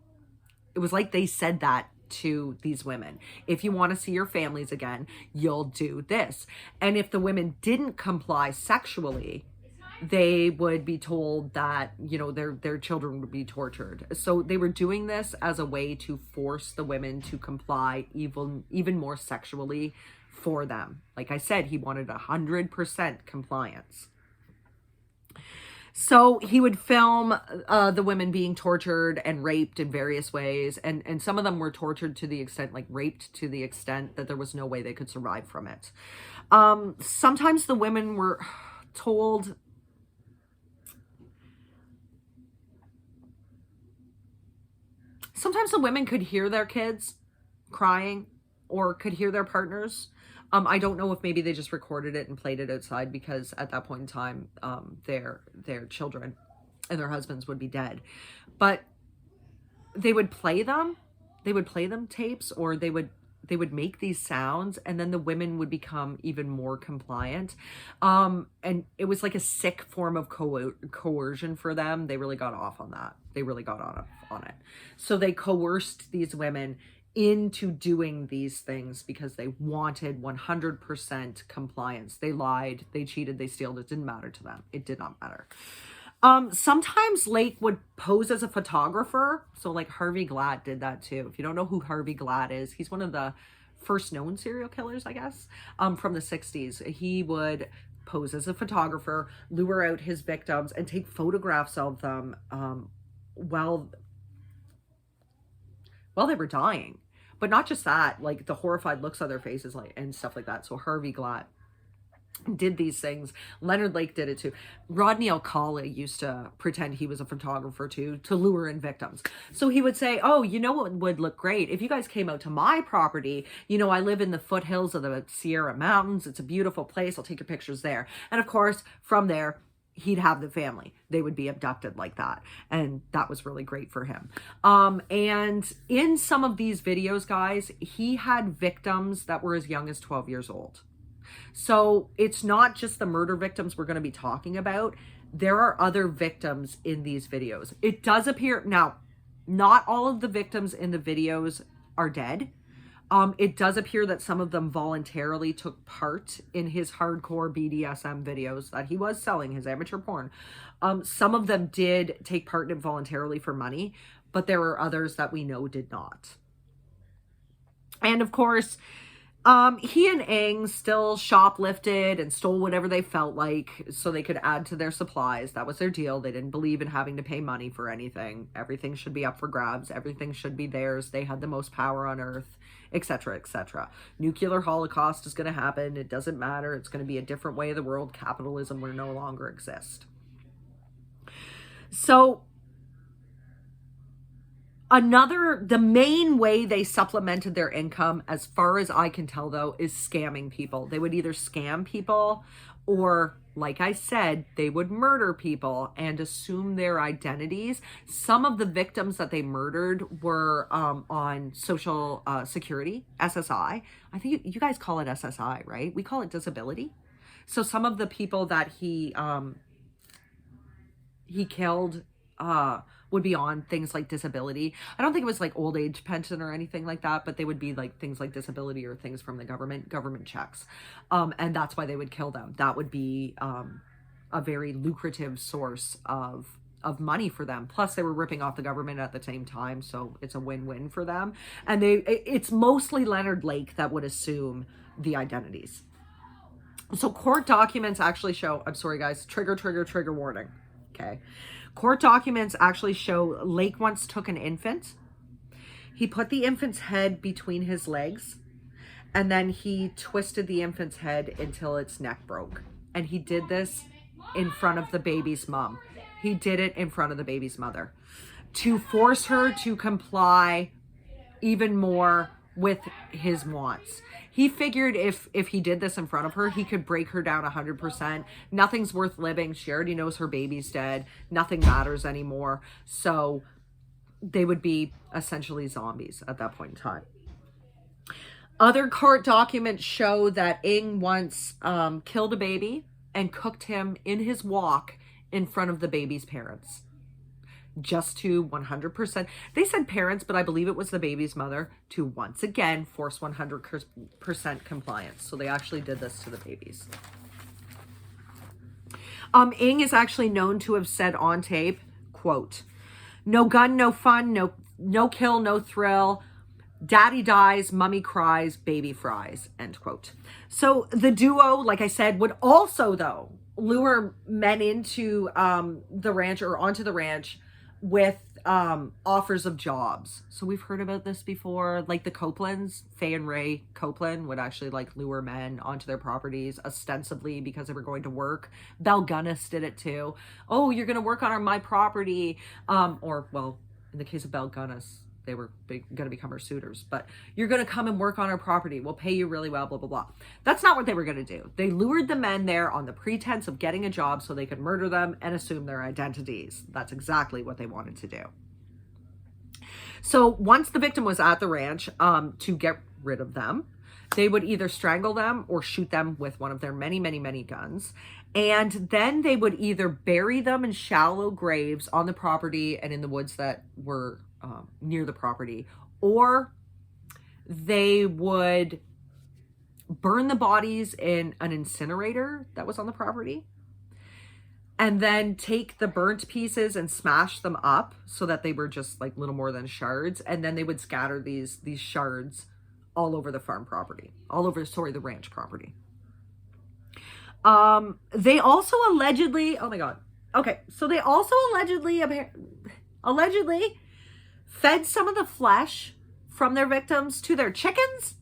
they said that to these women. If you want to see your families again, you'll do this. And if the women didn't comply sexually, they would be told that, you know, their children would be tortured. So they were doing this as a way to force the women to comply even more sexually for them. Like I said, he wanted 100% compliance. So he would film the women being tortured and raped in various ways. And some of them were tortured to the extent, like raped to the extent that there was no way they could survive from it. Sometimes the women were told, sometimes the women could hear their kids crying or could hear their partners. I don't know if maybe they just recorded it and played it outside, because at that point in time, their children and their husbands would be dead. But they would play them. They would play them tapes, or they would make these sounds, and then the women would become even more compliant. And it was like a sick form of coercion for them. They really got off on that. They really got on it. So they coerced these women into doing these things because they wanted 100% compliance. They lied, they cheated, they stole. It didn't matter to them. It did not matter. Sometimes Lake would pose as a photographer. So like Harvey Glatt did that too. If you don't know who Harvey Glatt is, he's one of the first known serial killers, I guess, from the 60s. He would pose as a photographer, lure out his victims, and take photographs of them while they were dying. But not just that, like the horrified looks on their faces, like, and stuff like that. So Harvey Glatt did these things. Leonard Lake did it too. Rodney Alcala used to pretend he was a photographer too, to lure in victims. So he would say, oh, you know what would look great? If you guys came out to my property, you know, I live in the foothills of the Sierra Mountains. It's a beautiful place. I'll take your pictures there. And of course, from there, he'd have the family. They would be abducted like that. And that was really great for him. And in some of these videos, guys, he had victims that were as young as 12 years old. So it's not just the murder victims we're going to be talking about. There are other victims in these videos. It does appear, now, not all of the victims in the videos are dead. It does appear that some of them voluntarily took part in his hardcore BDSM videos that he was selling, his amateur porn. Some of them did take part in it voluntarily for money, but there are others that we know did not. And of course, he and Eng still shoplifted and stole whatever they felt like so they could add to their supplies. That was their deal. They didn't believe in having to pay money for anything. Everything should be up for grabs. Everything should be theirs. They had the most power on earth, etc., etc. Nuclear holocaust is going to happen. It doesn't matter. It's going to be a different way of the world. Capitalism will no longer exist. So the main way they supplemented their income, as far as I can tell though, is scamming people. They would either scam people or, like I said, they would murder people and assume their identities. Some of the victims that they murdered were on Social Security, SSI. I think you guys call it SSI, right? We call it disability. So some of the people that he killed would be on things like disability. I don't think it was like old age pension or anything like that, but they would be like things like disability or things from the government checks. And that's why they would kill them. That would be a very lucrative source of money for them. Plus they were ripping off the government at the same time. So it's a win-win for them. And it's mostly Leonard Lake that would assume the identities. So court documents actually show, I'm sorry guys, trigger warning. Okay. Court documents actually show Lake once took an infant. He put the infant's head between his legs, and then he twisted the infant's head until its neck broke. And he did this in front of the baby's mom. He did it in front of the baby's mother. to force her to comply even more with his wants. He figured if he did this in front of her, he could break her down 100%. Nothing's worth living. She already knows her baby's dead. Nothing matters anymore. So they would be essentially zombies at that point in time. Other court documents show that Ng once killed a baby and cooked him in his wok in front of the baby's parents. Just to 100%, they said parents, but I believe it was the baby's mother, to once again force 100% compliance. So they actually did this to the babies. Ng is actually known to have said on tape, quote, "No gun, no fun, no kill, no thrill. Daddy dies, mommy cries, baby fries," end quote. So the duo, like I said, would also, though, lure men into the ranch or onto the ranch with offers of jobs. So we've heard about this before, like the Copelands. Faye and Ray Copeland would actually like lure men onto their properties ostensibly because they were going to work. Belle Gunness did it too. "Oh, you're going to work on my property." Or, well, in the case of Belle Gunness, they were going to become her suitors, but "You're going to come and work on our property. We'll pay you really well, blah, blah, blah." That's not what they were going to do. They lured the men there on the pretense of getting a job so they could murder them and assume their identities. That's exactly what they wanted to do. So once the victim was at the ranch, to get rid of them, they would either strangle them or shoot them with one of their many, many, many guns. And then they would either bury them in shallow graves on the property and in the woods that were near the property, or they would burn the bodies in an incinerator that was on the property, and then take the burnt pieces and smash them up so that they were just like little more than shards, and then they would scatter these shards all over the farm property, the ranch property. They also allegedly, oh my God. Okay. So they also allegedly fed some of the flesh from their victims to their chickens.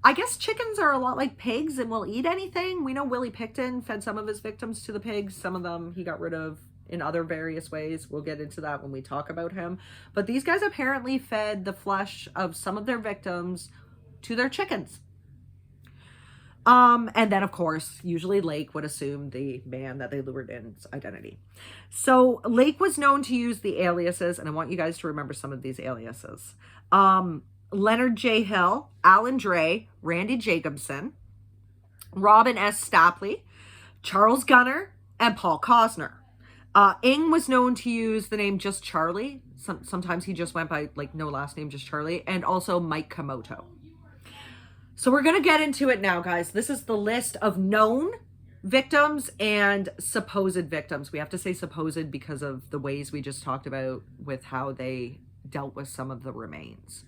I guess chickens are a lot like pigs and will eat anything. We know Willie Pickton fed some of his victims to the pigs. Some of them he got rid of in other various ways. We'll get into that when we talk about him. But these guys apparently fed the flesh of some of their victims to their chickens. And then, of course, usually Lake would assume the man that they lured in's identity. So Lake was known to use the aliases, and I want you guys to remember some of these aliases. Leonard J. Hill, Alan Dre, Randy Jacobson, Robin S. Stapley, Charles Gunner, and Paul Cosner. Ng was known to use the name just Charlie. Sometimes he just went by like no last name, just Charlie, and also Mike Komoto. So we're going to get into it now, guys. This is the list of known victims and supposed victims. We have to say supposed because of the ways we just talked about with how they dealt with some of the remains.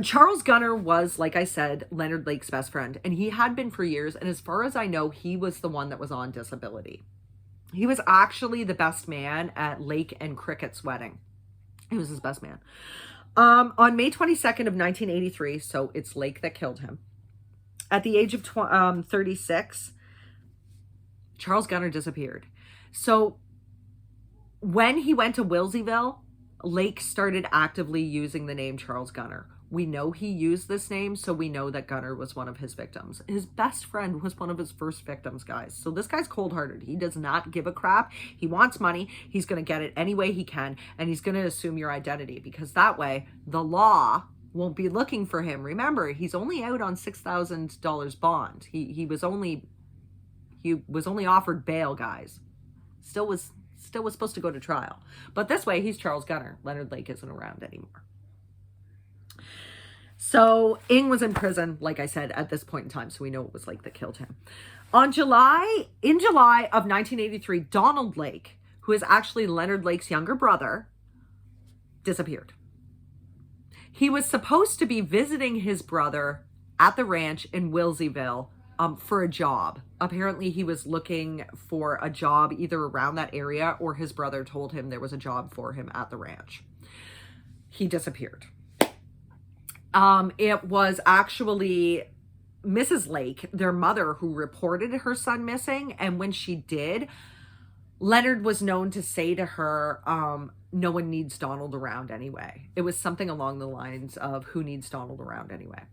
Charles Gunner was, like I said, Leonard Lake's best friend, and he had been for years. And as far as I know, he was the one that was on disability. He was actually the best man at Lake and Cricket's wedding. He was his best man. On May 22nd of 1983, so it's Lake that killed him, at the age of 36, Charles Gunner disappeared. So when he went to Wilseyville, Lake started actively using the name Charles Gunner. We know he used this name, so we know that Gunner was one of his victims. His best friend was one of his first victims, guys. So this guy's cold-hearted. He does not give a crap. He wants money. He's going to get it any way he can, and he's going to assume your identity because that way the law won't be looking for him. Remember, he's only out on $6,000 bond. He was only offered bail, guys. Still was supposed to go to trial. But this way, he's Charles Gunner. Leonard Lake isn't around anymore. So Ng was in prison, like I said, at this point in time. So we know it was Lake that killed him. In July of 1983, Donald Lake, who is actually Leonard Lake's younger brother, disappeared. He was supposed to be visiting his brother at the ranch in Wilseyville for a job. Apparently he was looking for a job either around that area or his brother told him there was a job for him at the ranch. He disappeared. It was actually Mrs. Lake, their mother, who reported her son missing. And when she did, Leonard was known to say to her, no one needs Donald around anyway. It was something along the lines of, who needs Donald around anyway?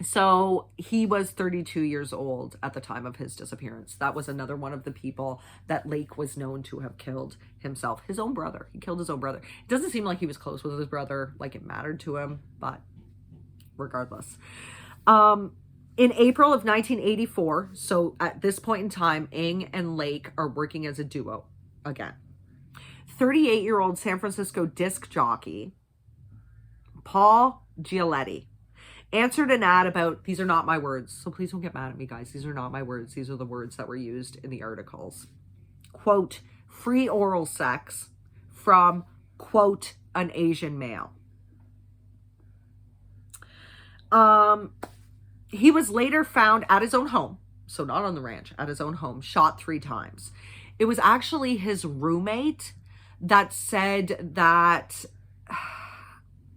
So he was 32 years old at the time of his disappearance. That was another one of the people that Lake was known to have killed himself. His own brother. He killed his own brother. It doesn't seem like he was close with his brother, like it mattered to him, but regardless. In April of 1984, so at this point in time, Ng and Lake are working as a duo again. 38-year-old San Francisco disc jockey, Paul Gialetti, answered an ad about, these are not my words, so please don't get mad at me, guys. These are not my words. These are the words that were used in the articles. Quote, free oral sex from, quote, an Asian male. He was later found at his own home, so not on the ranch, at his own home, shot 3 times. It was actually his roommate that said that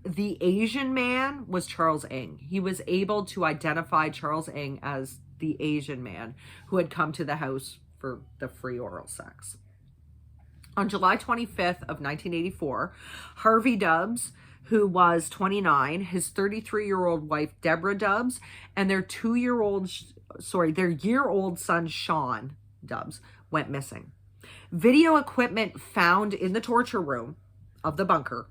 the Asian man was Charles Ng. He was able to identify Charles Ng as the Asian man who had come to the house for the free oral sex. On July 25th of 1984, Harvey Dubs, who was 29, his 33-year-old wife, Deborah Dubs, and their year-old son, Sean Dubs, went missing. Video equipment found in the torture room of the bunker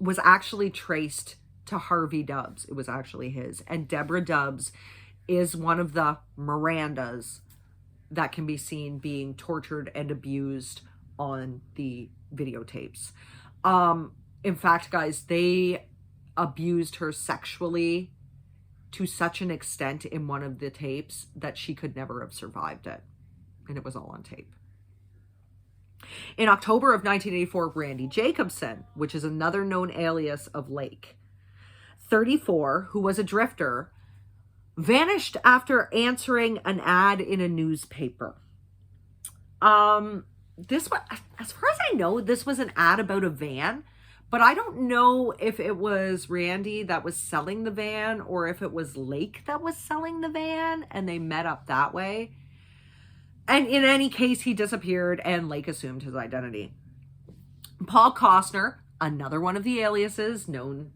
was actually traced to Harvey Dubs. It was actually his. And Deborah Dubs is one of the Mirandas that can be seen being tortured and abused on the videotapes. In fact, guys, they abused her sexually to such an extent in one of the tapes that she could never have survived it. And it was all on tape. In October of 1984, Randy Jacobson, which is another known alias of Lake, 34, who was a drifter, vanished after answering an ad in a newspaper. This was, as far as I know, this was an ad about a van, but I don't know if it was Randy that was selling the van or if it was Lake that was selling the van and they met up that way. And in any case, he disappeared and Lake assumed his identity. Paul Costner, another one of the aliases known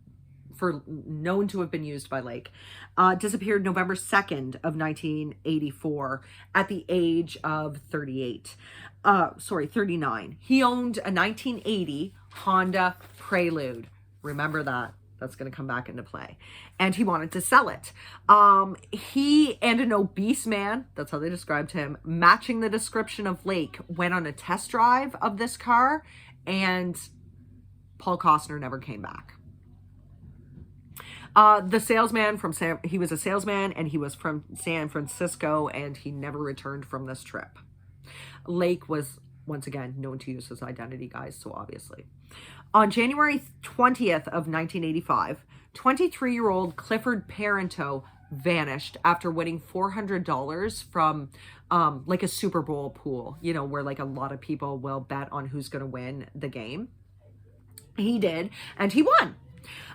to have been used by Lake, disappeared November 2nd of 1984 at the age of 39. He owned a 1980 Honda Prelude. Remember that. That's going to come back into play. And he wanted to sell it. He and an obese man, that's how they described him, matching the description of Lake, went on a test drive of this car, and Paul Costner never came back. The salesman he was a salesman and he was from San Francisco and he never returned from this trip. Lake was, once again, known to use his identity, guys, so obviously. On January 20th of 1985, 23-year-old Clifford Parento vanished after winning $400 from like a Super Bowl pool, you know, where like a lot of people will bet on who's going to win the game. He did, and he won.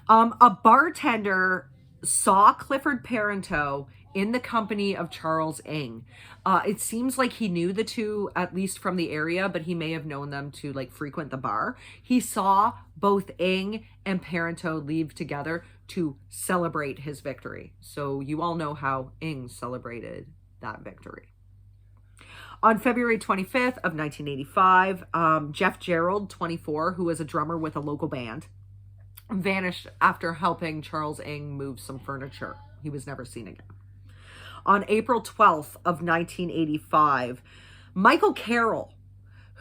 A bartender saw Clifford Parento in the company of Charles Ng. It seems like he knew the two, at least from the area, but he may have known them to like frequent the bar. He saw both Ng and Parento leave together to celebrate his victory. So you all know how Ng celebrated that victory. On February 25th of 1985, Jeff Gerald, 24, who was a drummer with a local band, vanished after helping Charles Ng move some furniture. He was never seen again. On April 12th of 1985, Michael Carroll,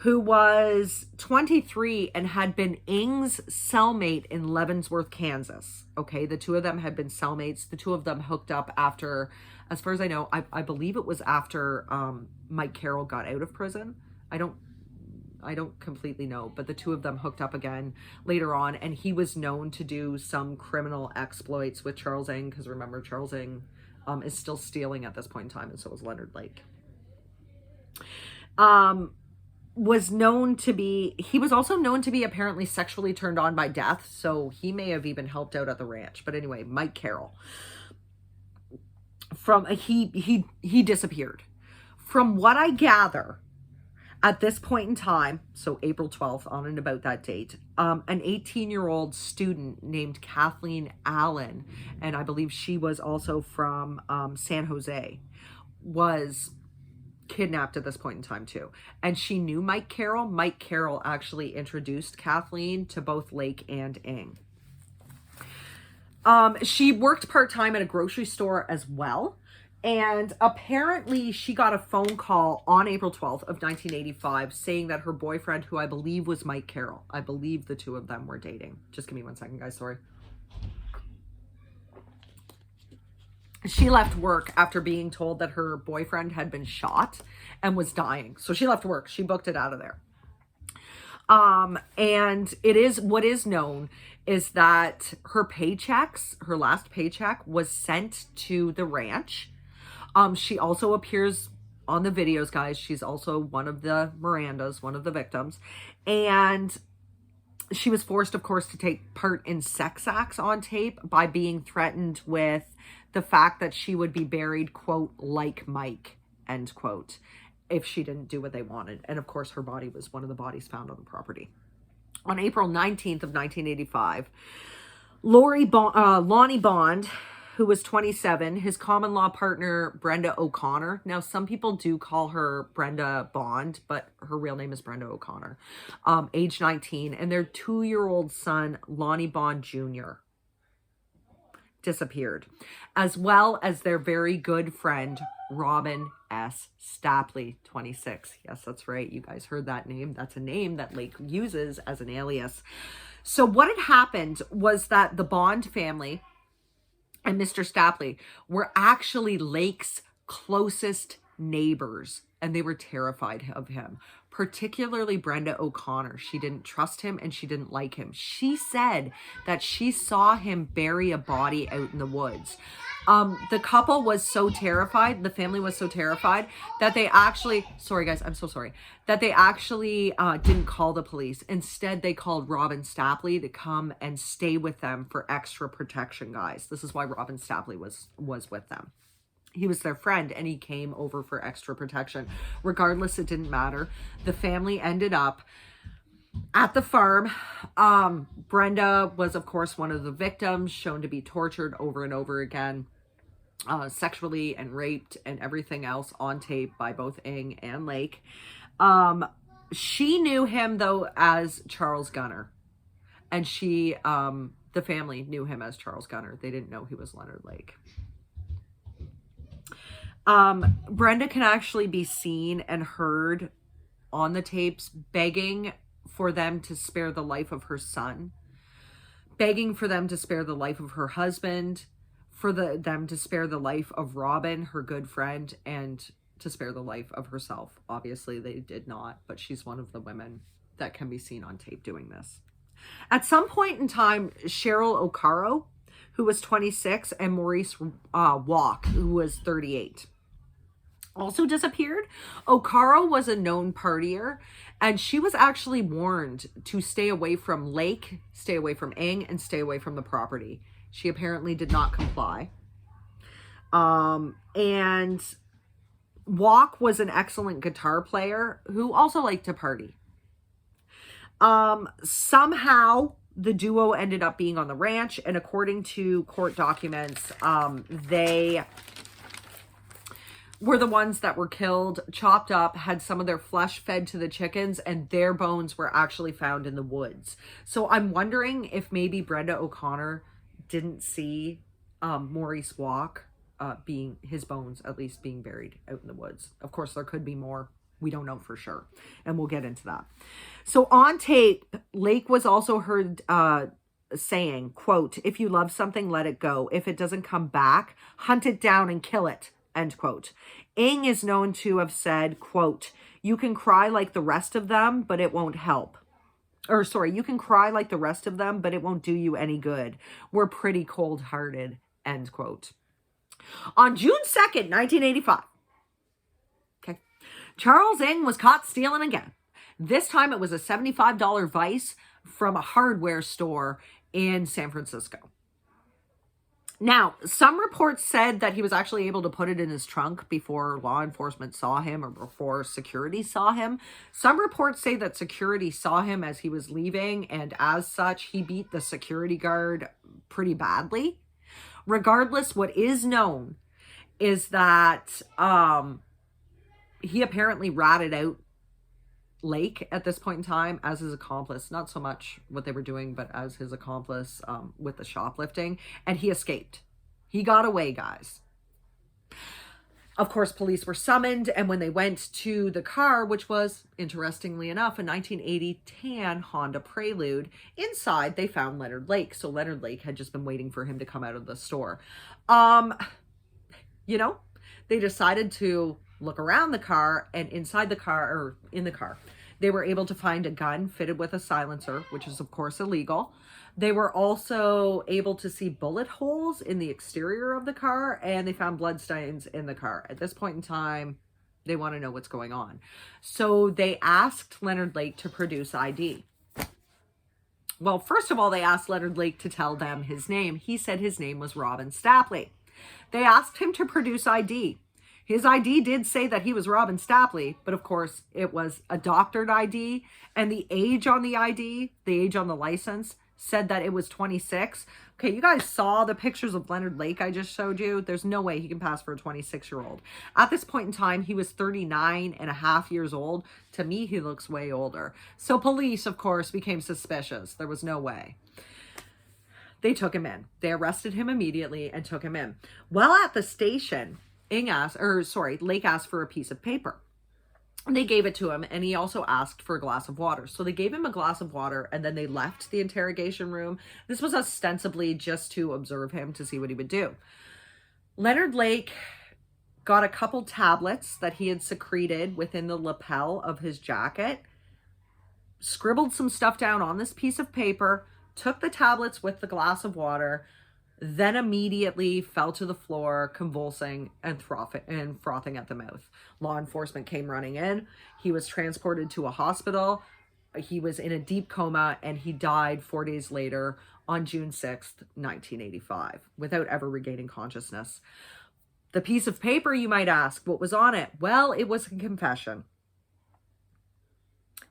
who was 23 and had been Ng's cellmate in Leavenworth, Kansas. Okay, the two of them had been cellmates. The two of them hooked up after, as far as I know, I believe it was after Mike Carroll got out of prison. I don't completely know, but the two of them hooked up again later on, and he was known to do some criminal exploits with Charles Ng, because remember, Charles Ng is still stealing at this point in time, and so is Leonard Lake. Was known to be, he was also known to be apparently sexually turned on by death, so he may have even helped out at the ranch. But anyway, Mike Carroll, he disappeared. From what I gather, At this point in time, so April 12th, on and about that date, an 18-year-old student named Kathleen Allen, and I believe she was also from San Jose, was kidnapped at this point in time too. And she knew Mike Carroll. Mike Carroll actually introduced Kathleen to both Lake and Ng. She worked part-time at a grocery store as well. And apparently she got a phone call on April 12th of 1985 saying that her boyfriend, who I believe was Mike Carroll, I believe the two of them were dating. Just give me 1 second, guys. Sorry. She left work after being told that her boyfriend had been shot and was dying. So she left work. She booked it out of there. And what is known is that her paychecks, her last paycheck was sent to the ranch. She also appears on the videos, guys. She's also one of the Mirandas, one of the victims. And she was forced, of course, to take part in sex acts on tape by being threatened with the fact that she would be buried, quote, like Mike, end quote, if she didn't do what they wanted. And of course, her body was one of the bodies found on the property. On April 19th of 1985, Lonnie Bond, who was 27, his common law partner, Brenda O'Connor. Now, some people do call her Brenda Bond, but her real name is Brenda O'Connor, age 19, and their 2-year-old son, Lonnie Bond Jr., disappeared, as well as their very good friend, Robin S. Stapley, 26. Yes, that's right. You guys heard that name. That's a name that Lake uses as an alias. So what had happened was that the Bond family and Mr. Stapley were actually Lake's closest neighbors, and they were terrified of him, particularly Brenda O'Connor. She didn't trust him and she didn't like him. She said that she saw him bury a body out in the woods. The couple was so terrified, the family was so terrified that they actually, sorry guys, I'm so sorry, that they actually didn't call the police. Instead, they called Robin Stapley to come and stay with them for extra protection, guys. This is why Robin Stapley was with them. He was their friend and he came over for extra protection. Regardless, it didn't matter. The family ended up at the farm. Brenda was, of course, one of the victims, shown to be tortured over and over again, sexually and raped and everything else on tape by both Ng and Lake. She knew him, though, as Charles Gunner. And the family knew him as Charles Gunner. They didn't know he was Leonard Lake. Brenda can actually be seen and heard on the tapes begging for them to spare the life of her son, begging for them to spare the life of her husband, for them to spare the life of Robin, her good friend, and to spare the life of herself. Obviously, they did not, but she's one of the women that can be seen on tape doing this. At some point in time, Cheryl O'Caro, who was 26, and Maurice Walk, who was 38, also disappeared. O'Caro was a known partier, and she was actually warned to stay away from Lake, stay away from Ng, and stay away from the property. She apparently did not comply. And Walk was an excellent guitar player who also liked to party. Somehow the duo ended up being on the ranch, and according to court documents, they were the ones that were killed, chopped up, had some of their flesh fed to the chickens, and their bones were actually found in the woods. So I'm wondering if maybe Brenda O'Connor didn't see Maurice Walk being, his bones at least, being buried out in the woods. Of course, there could be more. We don't know for sure. And we'll get into that. So on tape, Lake was also heard saying, quote, "If you love something, let it go. If it doesn't come back, hunt it down and kill it," end quote. Ng is known to have said, quote, "You can cry like the rest of them, but it won't help." Or sorry, "You can cry like the rest of them, but it won't do you any good. We're pretty cold-hearted," end quote. On June 2nd, 1985, okay, Charles Ng was caught stealing again. This time it was a $75 vise from a hardware store in San Francisco. Now, some reports said that he was actually able to put it in his trunk before law enforcement saw him or before security saw him. Some reports say that security saw him as he was leaving, and as such, he beat the security guard pretty badly. Regardless, what is known is that he apparently ratted out Lake at this point in time as his accomplice, not so much what they were doing, but as his accomplice with the shoplifting, and he escaped. He got away, guys. Of course, police were summoned, and when they went to the car, which was, interestingly enough, a 1980 tan Honda Prelude, inside they found Leonard Lake. So Leonard Lake had just been waiting for him to come out of the store. You know, they decided to look around the car, and inside the car, or in the car, they were able to find a gun fitted with a silencer, which is of course illegal. They were also able to see bullet holes in the exterior of the car, and they found bloodstains in the car. At this point in time, they want to know what's going on. So they asked Leonard Lake to produce ID. Well, first of all, they asked Leonard Lake to tell them his name. He said his name was Robin Stapley. They asked him to produce ID. His ID did say that he was Robin Stapley, but of course it was a doctored ID, and the age on the ID, the age on the license, said that it was 26. Okay, you guys saw the pictures of Leonard Lake I just showed you. There's no way he can pass for a 26-year-old. At this point in time, he was 39 and a half years old. To me, he looks way older. So police, of course, became suspicious. There was no way. They took him in. They arrested him immediately and took him in. While at the station, Lake asked for a piece of paper. They gave it to him, and he also asked for a glass of water. So they gave him a glass of water, and then they left the interrogation room. This was ostensibly just to observe him, to see what he would do. Leonard Lake got a couple tablets that he had secreted within the lapel of his jacket, scribbled some stuff down on this piece of paper, took the tablets with the glass of water, then immediately fell to the floor, convulsing and frothing at the mouth. Law enforcement came running in. He was transported to a hospital. He was in a deep coma, and he died 4 days later on June 6th, 1985, without ever regaining consciousness. The piece of paper, you might ask, what was on it? Well, it was a confession.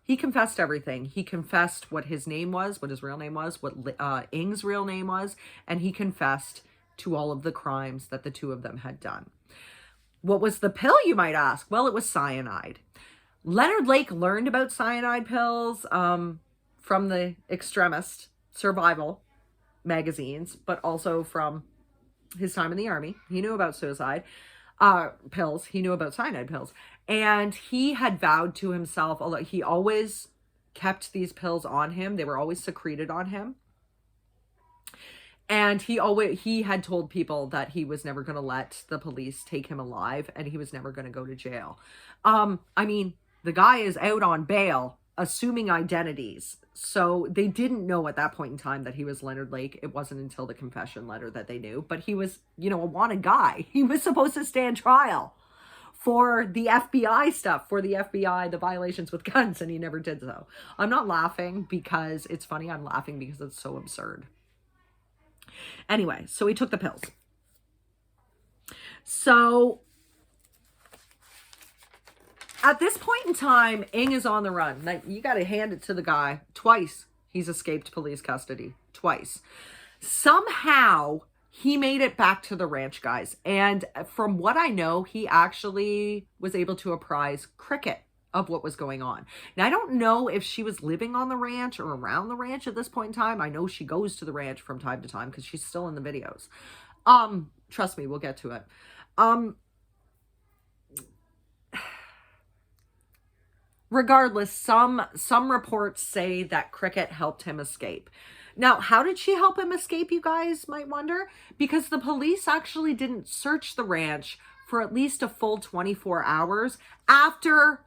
He confessed everything. He confessed what his name was, what his real name was, what Ing's real name was, and he confessed to all of the crimes that the two of them had done. What was the pill, you might ask? Well, it was cyanide. Leonard Lake learned about cyanide pills from the extremist survival magazines, but also from his time in the army. He knew about suicide pills. He knew about cyanide pills. And he had vowed to himself, although he always kept these pills on him, they were always secreted on him. And he had told people that he was never going to let the police take him alive, and he was never going to go to jail. I mean, the guy is out on bail, assuming identities. So they didn't know at that point in time that he was Leonard Lake. It wasn't until the confession letter that they knew. But he was, a wanted guy. He was supposed to stand trial for the FBI stuff, for the FBI, the violations with guns, and he never did so. I'm not laughing because it's funny. I'm laughing because it's so absurd. Anyway, so he took the pills. So at this point in time, Ing is on the run. Now, you got to hand it to the guy. Twice he's escaped police custody. Twice. Somehow he made it back to the ranch, guys. And from what I know, he actually was able to apprise Cricket of what was going on. Now, I don't know if she was living on the ranch or around the ranch at this point in time. I know she goes to the ranch from time to time because she's still in the videos. Trust me, we'll get to it. Regardless, some reports say that Cricket helped him escape. Now, how did she help him escape, you guys might wonder? Because the police actually didn't search the ranch for at least a full 24 hours after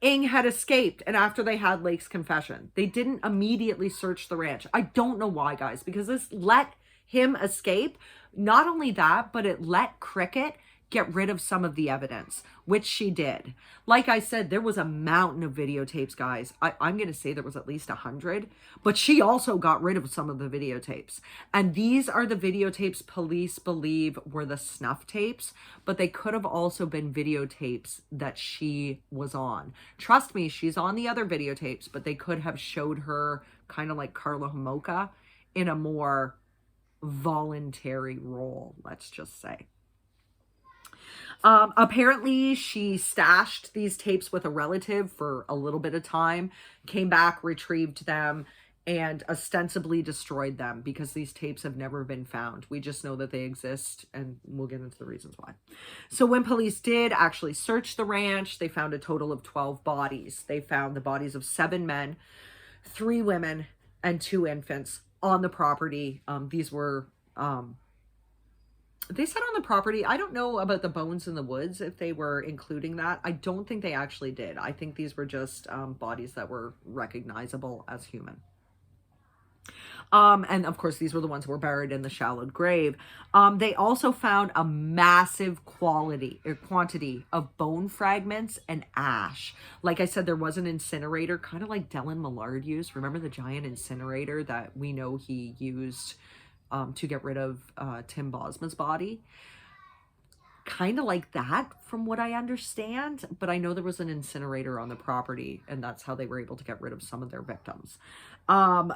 Ing had escaped and after they had Lake's confession. They didn't immediately search the ranch. I don't know why, guys, because this let him escape. Not only that, but it let Cricket get rid of some of the evidence, which she did. Like I said, there was a mountain of videotapes, guys. I'm going to say there was at least 100, but she also got rid of some of the videotapes. And these are the videotapes police believe were the snuff tapes, but they could have also been videotapes that she was on. Trust me, she's on the other videotapes, but they could have showed her kind of like Karla Homolka in a more voluntary role, let's just say. Apparently she stashed these tapes with a relative for a little bit of time, came back, retrieved them, and ostensibly destroyed them because these tapes have never been found. We just know that they exist, and we'll get into the reasons why. So when police did actually search the ranch, they found a total of 12 bodies. They found the bodies of 7 men, 3 women, and 2 infants on the property. These were... they said on the property, I don't know about the bones in the woods, if they were including that. I don't think they actually did. I think these were just bodies that were recognizable as human. And of course, these were the ones that were buried in the shallowed grave. They also found a massive quantity of bone fragments and ash. Like I said, there was an incinerator, kind of like Dellen Millard used. Remember the giant incinerator that we know he used to get rid of Tim Bosma's body? Kind of like that from what I understand, but I know there was an incinerator on the property, and that's how they were able to get rid of some of their victims.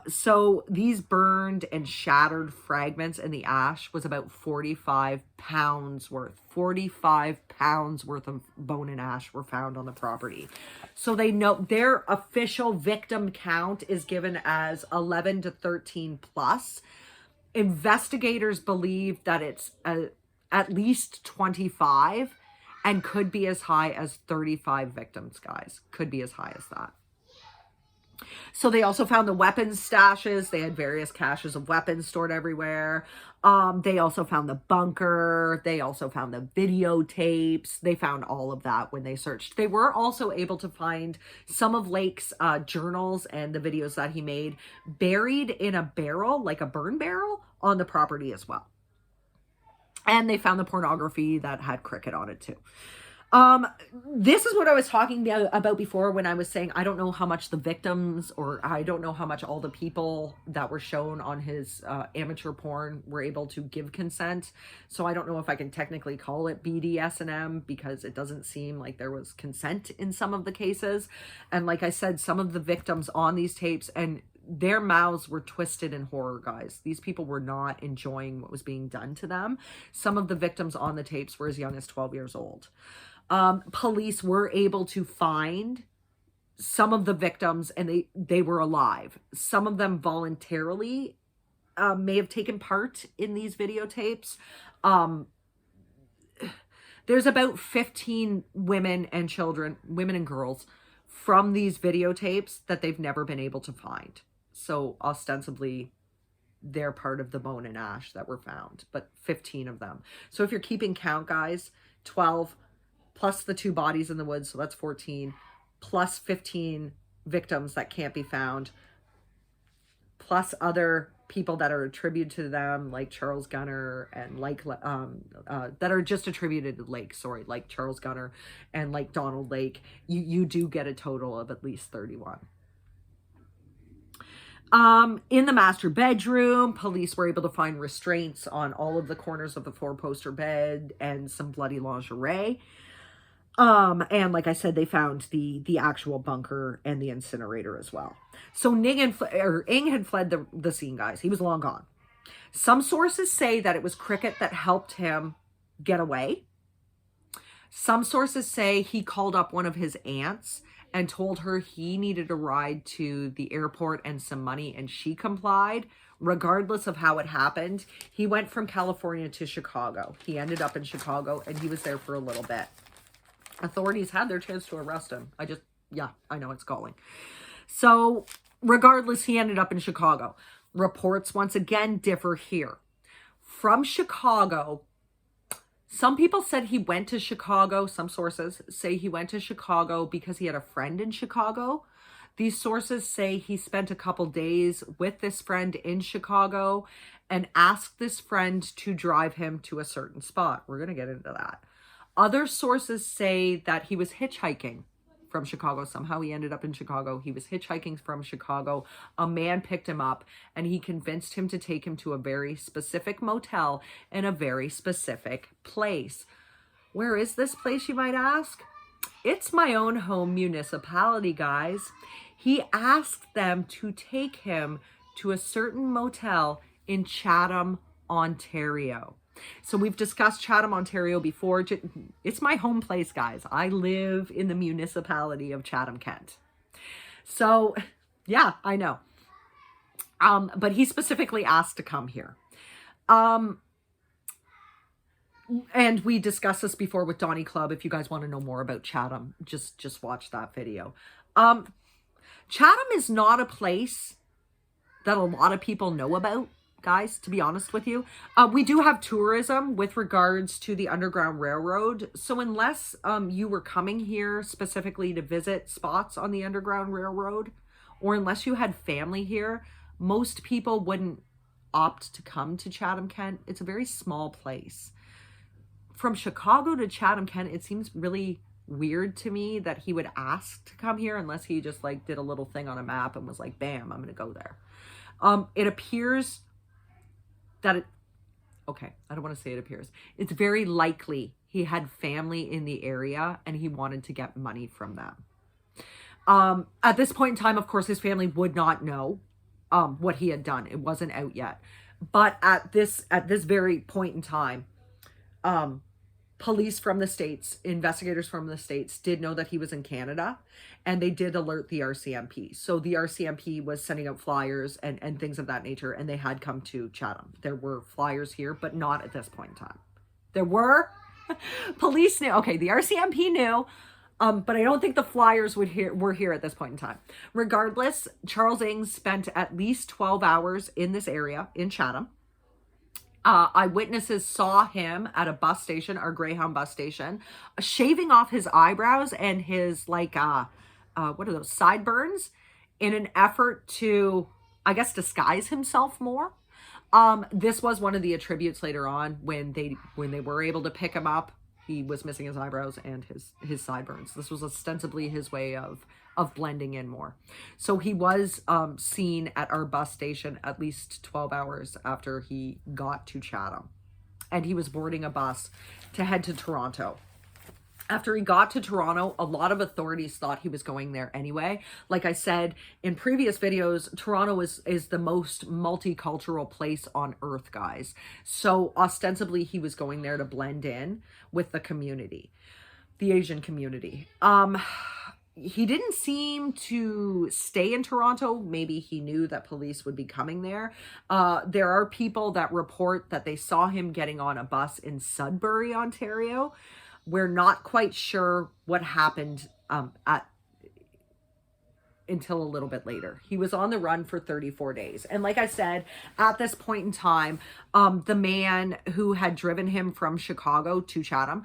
So these burned and shattered fragments in the ash was about 45 pounds worth. 45 pounds worth of bone and ash were found on the property. So they know their official victim count is given as 11 to 13 plus. Investigators believe that it's at least 25 and could be as high as 35 victims, guys. Could be as high as that. So they also found the weapons stashes. They had various caches of weapons stored everywhere. They also found the bunker. They also found the videotapes. They found all of that when they searched. They were also able to find some of Lake's journals and the videos that he made buried in a barrel, like a burn barrel, on the property as well. And they found the pornography that had cricket on it too. This is what I was talking about before when I was saying I don't know how much the victims, or I don't know how much all the people that were shown on his amateur porn were able to give consent. So I don't know if I can technically call it BDSM because it doesn't seem like there was consent in some of the cases. And like I said, some of the victims on these tapes, and their mouths were twisted in horror, guys. These people were not enjoying what was being done to them. Some of the victims on the tapes were as young as 12 years old. Police were able to find some of the victims, and they were alive. Some of them voluntarily may have taken part in these videotapes. There's about 15 women and children, women and girls, from these videotapes that they've never been able to find. So ostensibly, they're part of the bone and ash that were found, but 15 of them. So if you're keeping count, guys, 12 plus the 2 bodies in the woods, so that's 14, plus 15 victims that can't be found, plus other people that are attributed to them, like Charles Gunner and like that are just attributed to Lake, like Charles Gunner and like Donald Lake. You do get a total of at least 31. In the master bedroom, police were able to find restraints on all of the corners of the 4-poster bed and some bloody lingerie. And like I said, they found the actual bunker and the incinerator as well. So Ing had fled the scene, guys. He was long gone. Some sources say that it was Cricket that helped him get away. Some sources say he called up one of his aunts and told her he needed a ride to the airport and some money, and she complied. Regardless of how it happened, he went from California to Chicago. He ended up in Chicago, and he was there for a little bit. Authorities had their chance to arrest him. I know it's calling. So regardless, he ended up in Chicago. Reports once again differ here. From Chicago, some people said he went to Chicago. Some sources say he went to Chicago because he had a friend in Chicago. These sources say he spent a couple days with this friend in Chicago and asked this friend to drive him to a certain spot. We're going to get into that. Other sources say that he was hitchhiking from Chicago. Somehow he ended up in Chicago. He was hitchhiking from Chicago. A man picked him up and he convinced him to take him to a very specific motel in a very specific place. Where is this place, you might ask? It's my own home municipality, guys. He asked them to take him to a certain motel in Chatham, Ontario. So we've discussed Chatham, Ontario before. It's my home place, guys. I live in the municipality of Chatham, Kent. So yeah, I know. But he specifically asked to come here. And we discussed this before with Donnie Club. If you guys want to know more about Chatham, just watch that video. Chatham is not a place that a lot of people know about, guys, to be honest with you. We do have tourism with regards to the Underground Railroad. So unless you were coming here specifically to visit spots on the Underground Railroad, or unless you had family here, most people wouldn't opt to come to Chatham, Kent. It's a very small place. From Chicago to Chatham, Kent, it seems really weird to me that he would ask to come here unless he just like did a little thing on a map and was like, bam, I'm going to go there. It appears that okay, I don't want to say it appears. It's very likely he had family in the area and he wanted to get money from them. At this point in time, of course, his family would not know what he had done. It wasn't out yet. But at this very point in time, police from the States, investigators from the States did know that he was in Canada, and they did alert the RCMP. So the RCMP was sending out flyers and things of that nature, and they had come to Chatham. There were flyers here, but not at this point in time. There were. Police knew. Okay, the RCMP knew, but I don't think the flyers were here at this point in time. Regardless, Charles Ng spent at least 12 hours in this area in Chatham. Eyewitnesses saw him at a bus station, our Greyhound bus station, shaving off his eyebrows and his what are those, sideburns, in an effort to, I guess, disguise himself more. This was one of the attributes later on when they were able to pick him up. He was missing his eyebrows and his sideburns. This was ostensibly his way of blending in more. So he was seen at our bus station at least 12 hours after he got to Chatham. And he was boarding a bus to head to Toronto. After he got to Toronto, a lot of authorities thought he was going there anyway. Like I said in previous videos, Toronto is the most multicultural place on earth, guys. So ostensibly he was going there to blend in with the community, the Asian community. He didn't seem to stay in Toronto. Maybe he knew that police would be coming there. There are people that report that they saw him getting on a bus in Sudbury, Ontario. We're not quite sure what happened until a little bit later. He was on the run for 34 days. And like I said, at this point in time, the man who had driven him from Chicago to Chatham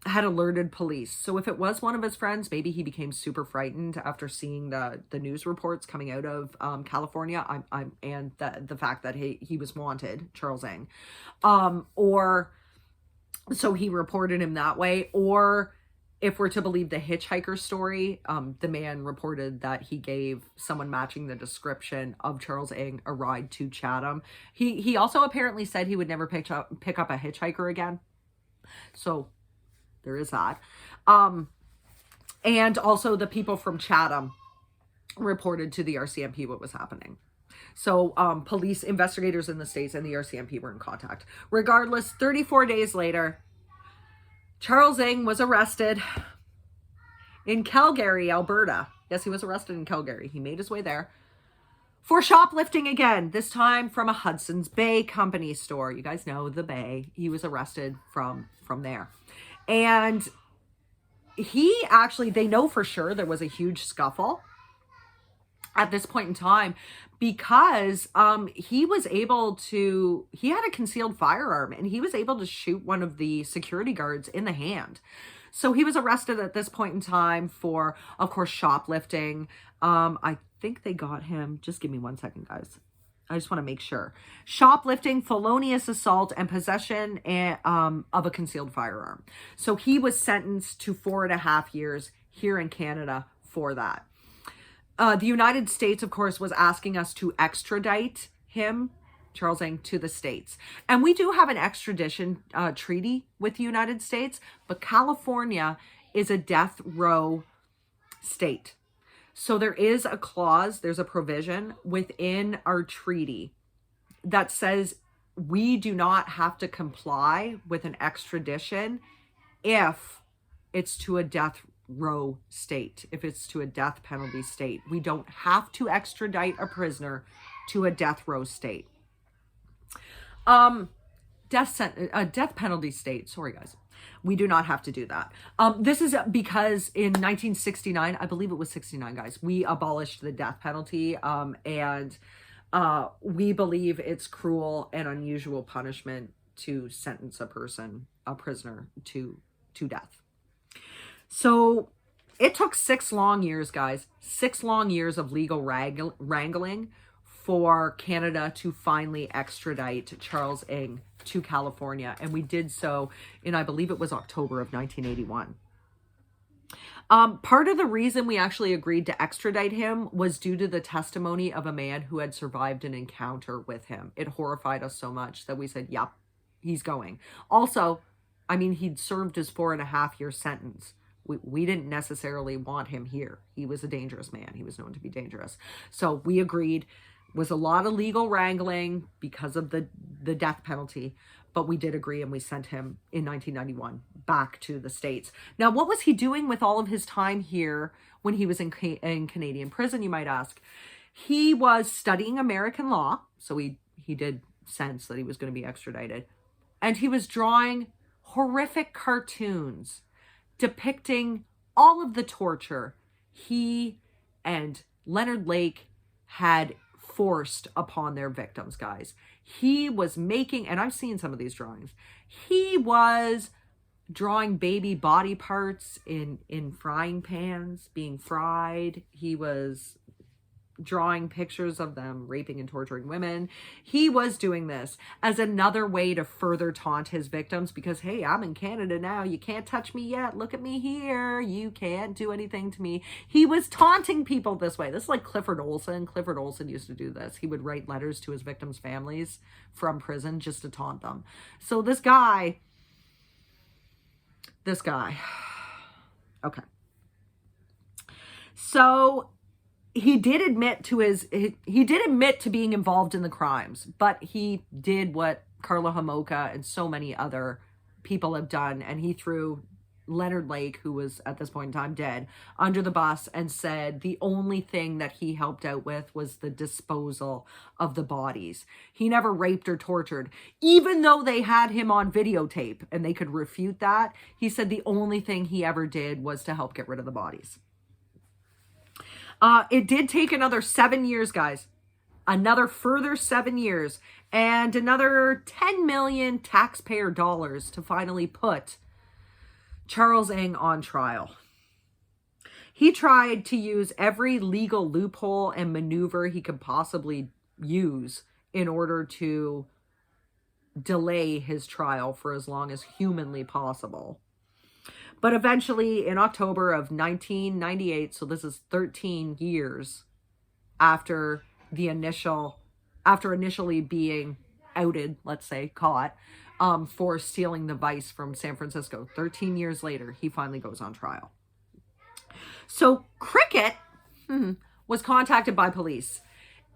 had alerted police. So if it was one of his friends, maybe he became super frightened after seeing the news reports coming out of California and the fact that he was wanted, Charles Ng. Or so he reported him that way. Or if we're to believe the hitchhiker story, the man reported that he gave someone matching the description of Charles Ng a ride to Chatham. He also apparently said he would never pick up a hitchhiker again. So there is that. And also the people from Chatham reported to the RCMP what was happening. So police investigators in the States and the RCMP were in contact. Regardless, 34 days later, Charles Ng was arrested in Calgary, Alberta. Yes, he was arrested in Calgary. He made his way there for shoplifting again, this time from a Hudson's Bay Company store. You guys know the Bay. He was arrested from there. And they know for sure there was a huge scuffle at this point in time because he had a concealed firearm and he was able to shoot one of the security guards in the hand. So he was arrested at this point in time for, of course, shoplifting. I think they got him. Just give me 1 second, guys. I just want to make sure. Shoplifting, felonious assault, and possession of a concealed firearm. So he was sentenced to 4.5 years here in Canada for that. The United States, of course, was asking us to extradite him, Charles Ng, to the States. And we do have an extradition treaty with the United States, but California is a death row state. So there is a clause, there's a provision within our treaty that says we do not have to comply with an extradition if it's to a death row state, if it's to a death penalty state. We don't have to extradite a prisoner to a death row state. Death penalty state. Sorry, guys. We do not have to do that. This is because in 1969, I believe it was 69, guys, we abolished the death penalty. And we believe it's cruel and unusual punishment to sentence a prisoner to death. So it took 6 long years, guys, 6 long years of legal wrangling for Canada to finally extradite Charles Ng to California. And we did so in, I believe it was October of 1981. Part of the reason we actually agreed to extradite him was due to the testimony of a man who had survived an encounter with him. It horrified us so much that we said, yep, he's going. Also, I mean, he'd served his 4.5-year sentence. We didn't necessarily want him here. He was a dangerous man. He was known to be dangerous. So we agreed. Was a lot of legal wrangling because of the death penalty, but we did agree and we sent him in 1991 back to the States. Now, what was he doing with all of his time here when he was in Canadian prison, you might ask? He was studying American law, so he did sense that he was going to be extradited, and he was drawing horrific cartoons depicting all of the torture he and Leonard Lake had forced upon their victims, guys. He was making, and I've seen some of these drawings, he was drawing baby body parts in frying pans being fried. He was drawing pictures of them raping and torturing women. He was doing this as another way to further taunt his victims because, hey, I'm in Canada now. You can't touch me yet. Look at me here. You can't do anything to me. He was taunting people this way. This is like Clifford Olson. Clifford Olson used to do this. He would write letters to his victims' families from prison just to taunt them. So this guy, okay. So he did admit to being involved in the crimes, but he did what Karla Homolka and so many other people have done, and he threw Leonard Lake, who was at this point in time dead, under the bus and said the only thing that he helped out with was the disposal of the bodies. He never raped or tortured, even though they had him on videotape and they could refute that. He said the only thing he ever did was to help get rid of the bodies. It did take another 7 years, guys. Another further 7 years and another 10 million taxpayer dollars to finally put Charles Ng on trial. He tried to use every legal loophole and maneuver he could possibly use in order to delay his trial for as long as humanly possible. But eventually, in October of 1998, so this is 13 years after initially being outed, let's say, caught, for stealing the Vice from San Francisco. 13 years later, he finally goes on trial. So Cricket was contacted by police,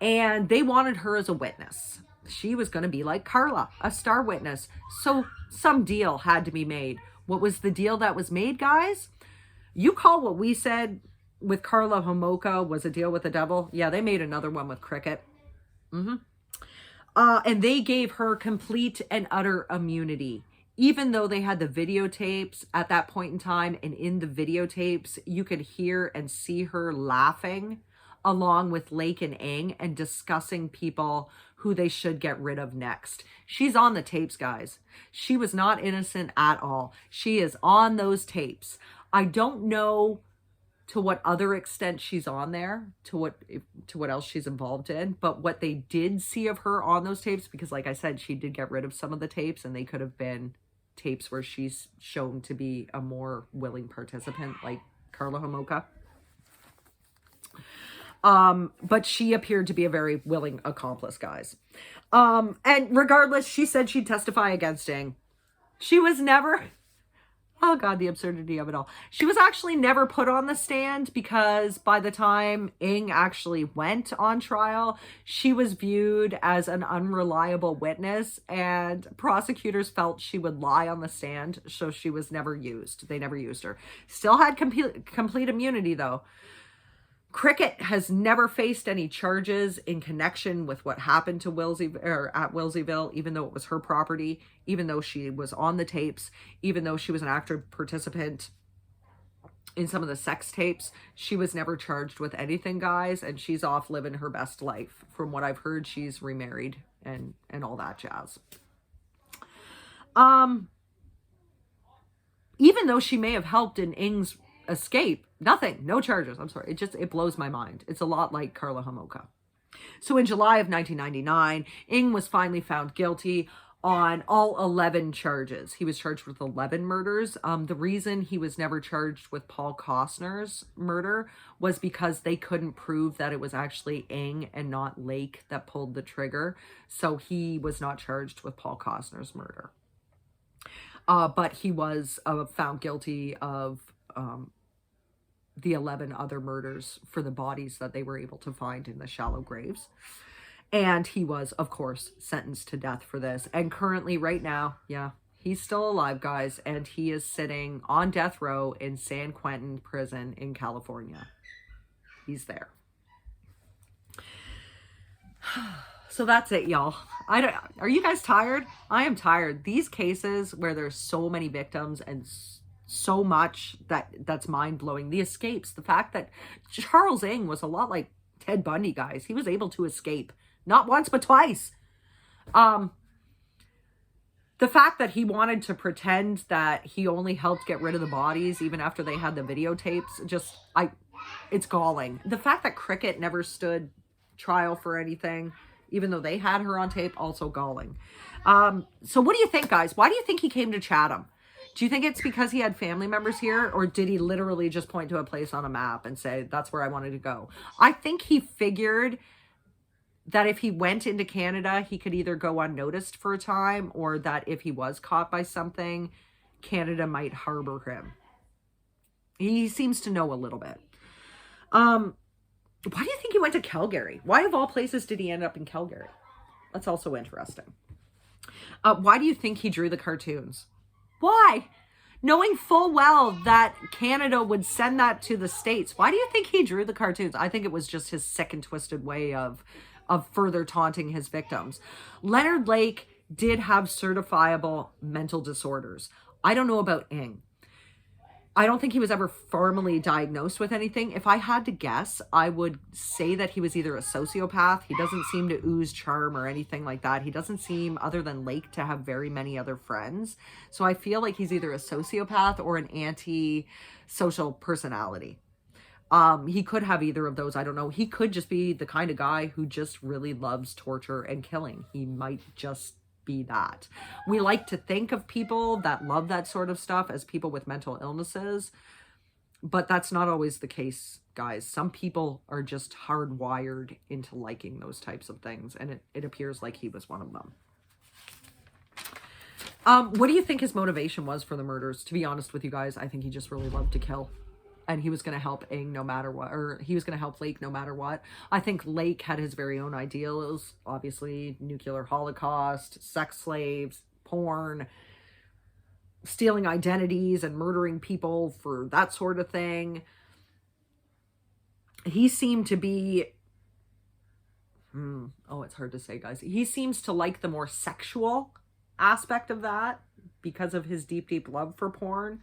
and they wanted her as a witness. She was going to be like Karla, a star witness. So some deal had to be made. What was the deal that was made, guys? You call what we said with Karla Homolka was a deal with the devil. Yeah, they made another one with Cricket. And they gave her complete and utter immunity. Even though they had the videotapes at that point in time, and in the videotapes, you could hear and see her laughing along with Lake and Ng and discussing people who they should get rid of next. She's on the tapes, guys. She was not innocent at all. She is on those tapes. I don't know to what other extent she's on there, to what else she's involved in. But what they did see of her on those tapes, because like I said, she did get rid of some of the tapes, and they could have been tapes where she's shown to be a more willing participant, like Karla Homolka. But she appeared to be a very willing accomplice, guys. And regardless, she said she'd testify against Ng. She was never, oh God, the absurdity of it all. She was actually never put on the stand, because by the time Ng actually went on trial, she was viewed as an unreliable witness, and prosecutors felt she would lie on the stand, so she was never used. They never used her. Still had complete immunity, though. Cricket has never faced any charges in connection with what happened to at Wilseyville, even though it was her property, even though she was on the tapes, even though she was an active participant in some of the sex tapes. She was never charged with anything, guys, and she's off living her best life. From what I've heard, she's remarried and all that jazz. Even though she may have helped in Ng's escape, nothing, no charges. I'm sorry. It blows my mind. It's a lot like Karla Homolka. So in July of 1999, Ng was finally found guilty on all 11 charges. He was charged with 11 murders. The reason he was never charged with Paul Costner's murder was because they couldn't prove that it was actually Ng and not Lake that pulled the trigger. So he was not charged with Paul Costner's murder. But he was found guilty of the 11 other murders for the bodies that they were able to find in the shallow graves. And he was, of course, sentenced to death for this. And currently, right now, yeah, he's still alive, guys. And he is sitting on death row in San Quentin prison in California. He's there. So that's it, y'all. Are you guys tired? I am tired. These cases where there's so many victims and so much that's mind-blowing. The escapes, the fact that Charles Ng was a lot like Ted Bundy, guys. He was able to escape, not once but twice. The fact that he wanted to pretend that he only helped get rid of the bodies even after they had the videotapes, it's galling. The fact that Cricket never stood trial for anything, even though they had her on tape, also galling. So what do you think, guys? Why do you think he came to Chatham? Do you think it's because he had family members here, or did he literally just point to a place on a map and say, that's where I wanted to go? I think he figured that if he went into Canada, he could either go unnoticed for a time, or that if he was caught by something, Canada might harbor him. He seems to know a little bit. Why do you think he went to Calgary? Why, of all places, did he end up in Calgary? That's also interesting. Why do you think he drew the cartoons? Why? Knowing full well that Canada would send that to the States, why do you think he drew the cartoons? I think it was just his sick and twisted way of further taunting his victims. Leonard Lake did have certifiable mental disorders. I don't know about Ng. I don't think he was ever formally diagnosed with anything. If I had to guess, I would say that he was either a sociopath. He doesn't seem to ooze charm or anything like that. He doesn't seem, other than Lake, to have very many other friends. So I feel like he's either a sociopath or an anti-social personality. He could have either of those. I don't know. He could just be the kind of guy who just really loves torture and killing. He might just be that. We like to think of people that love that sort of stuff as people with mental illnesses, but that's not always the case, guys. Some people are just hardwired into liking those types of things, and it appears like he was one of them. What do you think his motivation was for the murders? To be honest with you guys, I think he just really loved to kill. And he was going to help Ng no matter what, or he was going to help Lake no matter what. I think Lake had his very own ideals, obviously, nuclear holocaust, sex slaves, porn, stealing identities and murdering people for that sort of thing. He seemed to be, it's hard to say, guys. He seems to like the more sexual aspect of that because of his deep, deep love for porn.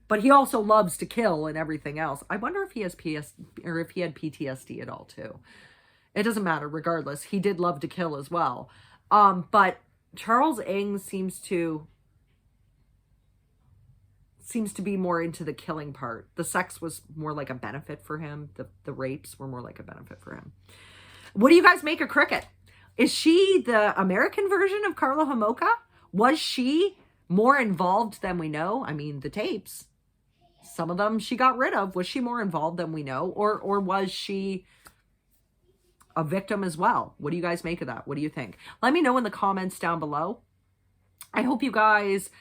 But he also loves to kill and everything else. I wonder if he has if he had PTSD at all too. It doesn't matter. Regardless, he did love to kill as well. But Charles Ng seems to seems to be more into the killing part. The sex was more like a benefit for him. The rapes were more like a benefit for him. What do you guys make of Cricket? Is she the American version of Karla Homolka? Was she more involved than we know? I mean, the tapes, some of them she got rid of. Was she more involved than we know? Or was she a victim as well? What do you guys make of that? What do you think? Let me know in the comments down below. I hope you guys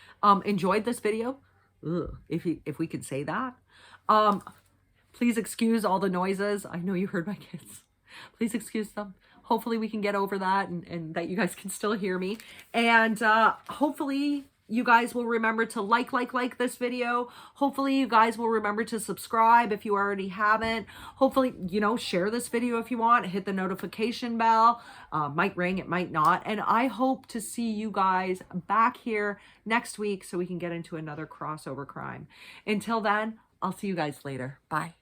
enjoyed this video. Ugh, if we could say that. Please excuse all the noises. I know you heard my kids. Please excuse them. Hopefully we can get over that and that you guys can still hear me. And hopefully you guys will remember to like this video. Hopefully you guys will remember to subscribe if you already haven't. Hopefully, you know, share this video if you want. Hit the notification bell. Might ring, it might not. And I hope to see you guys back here next week so we can get into another crossover crime. Until then, I'll see you guys later. Bye.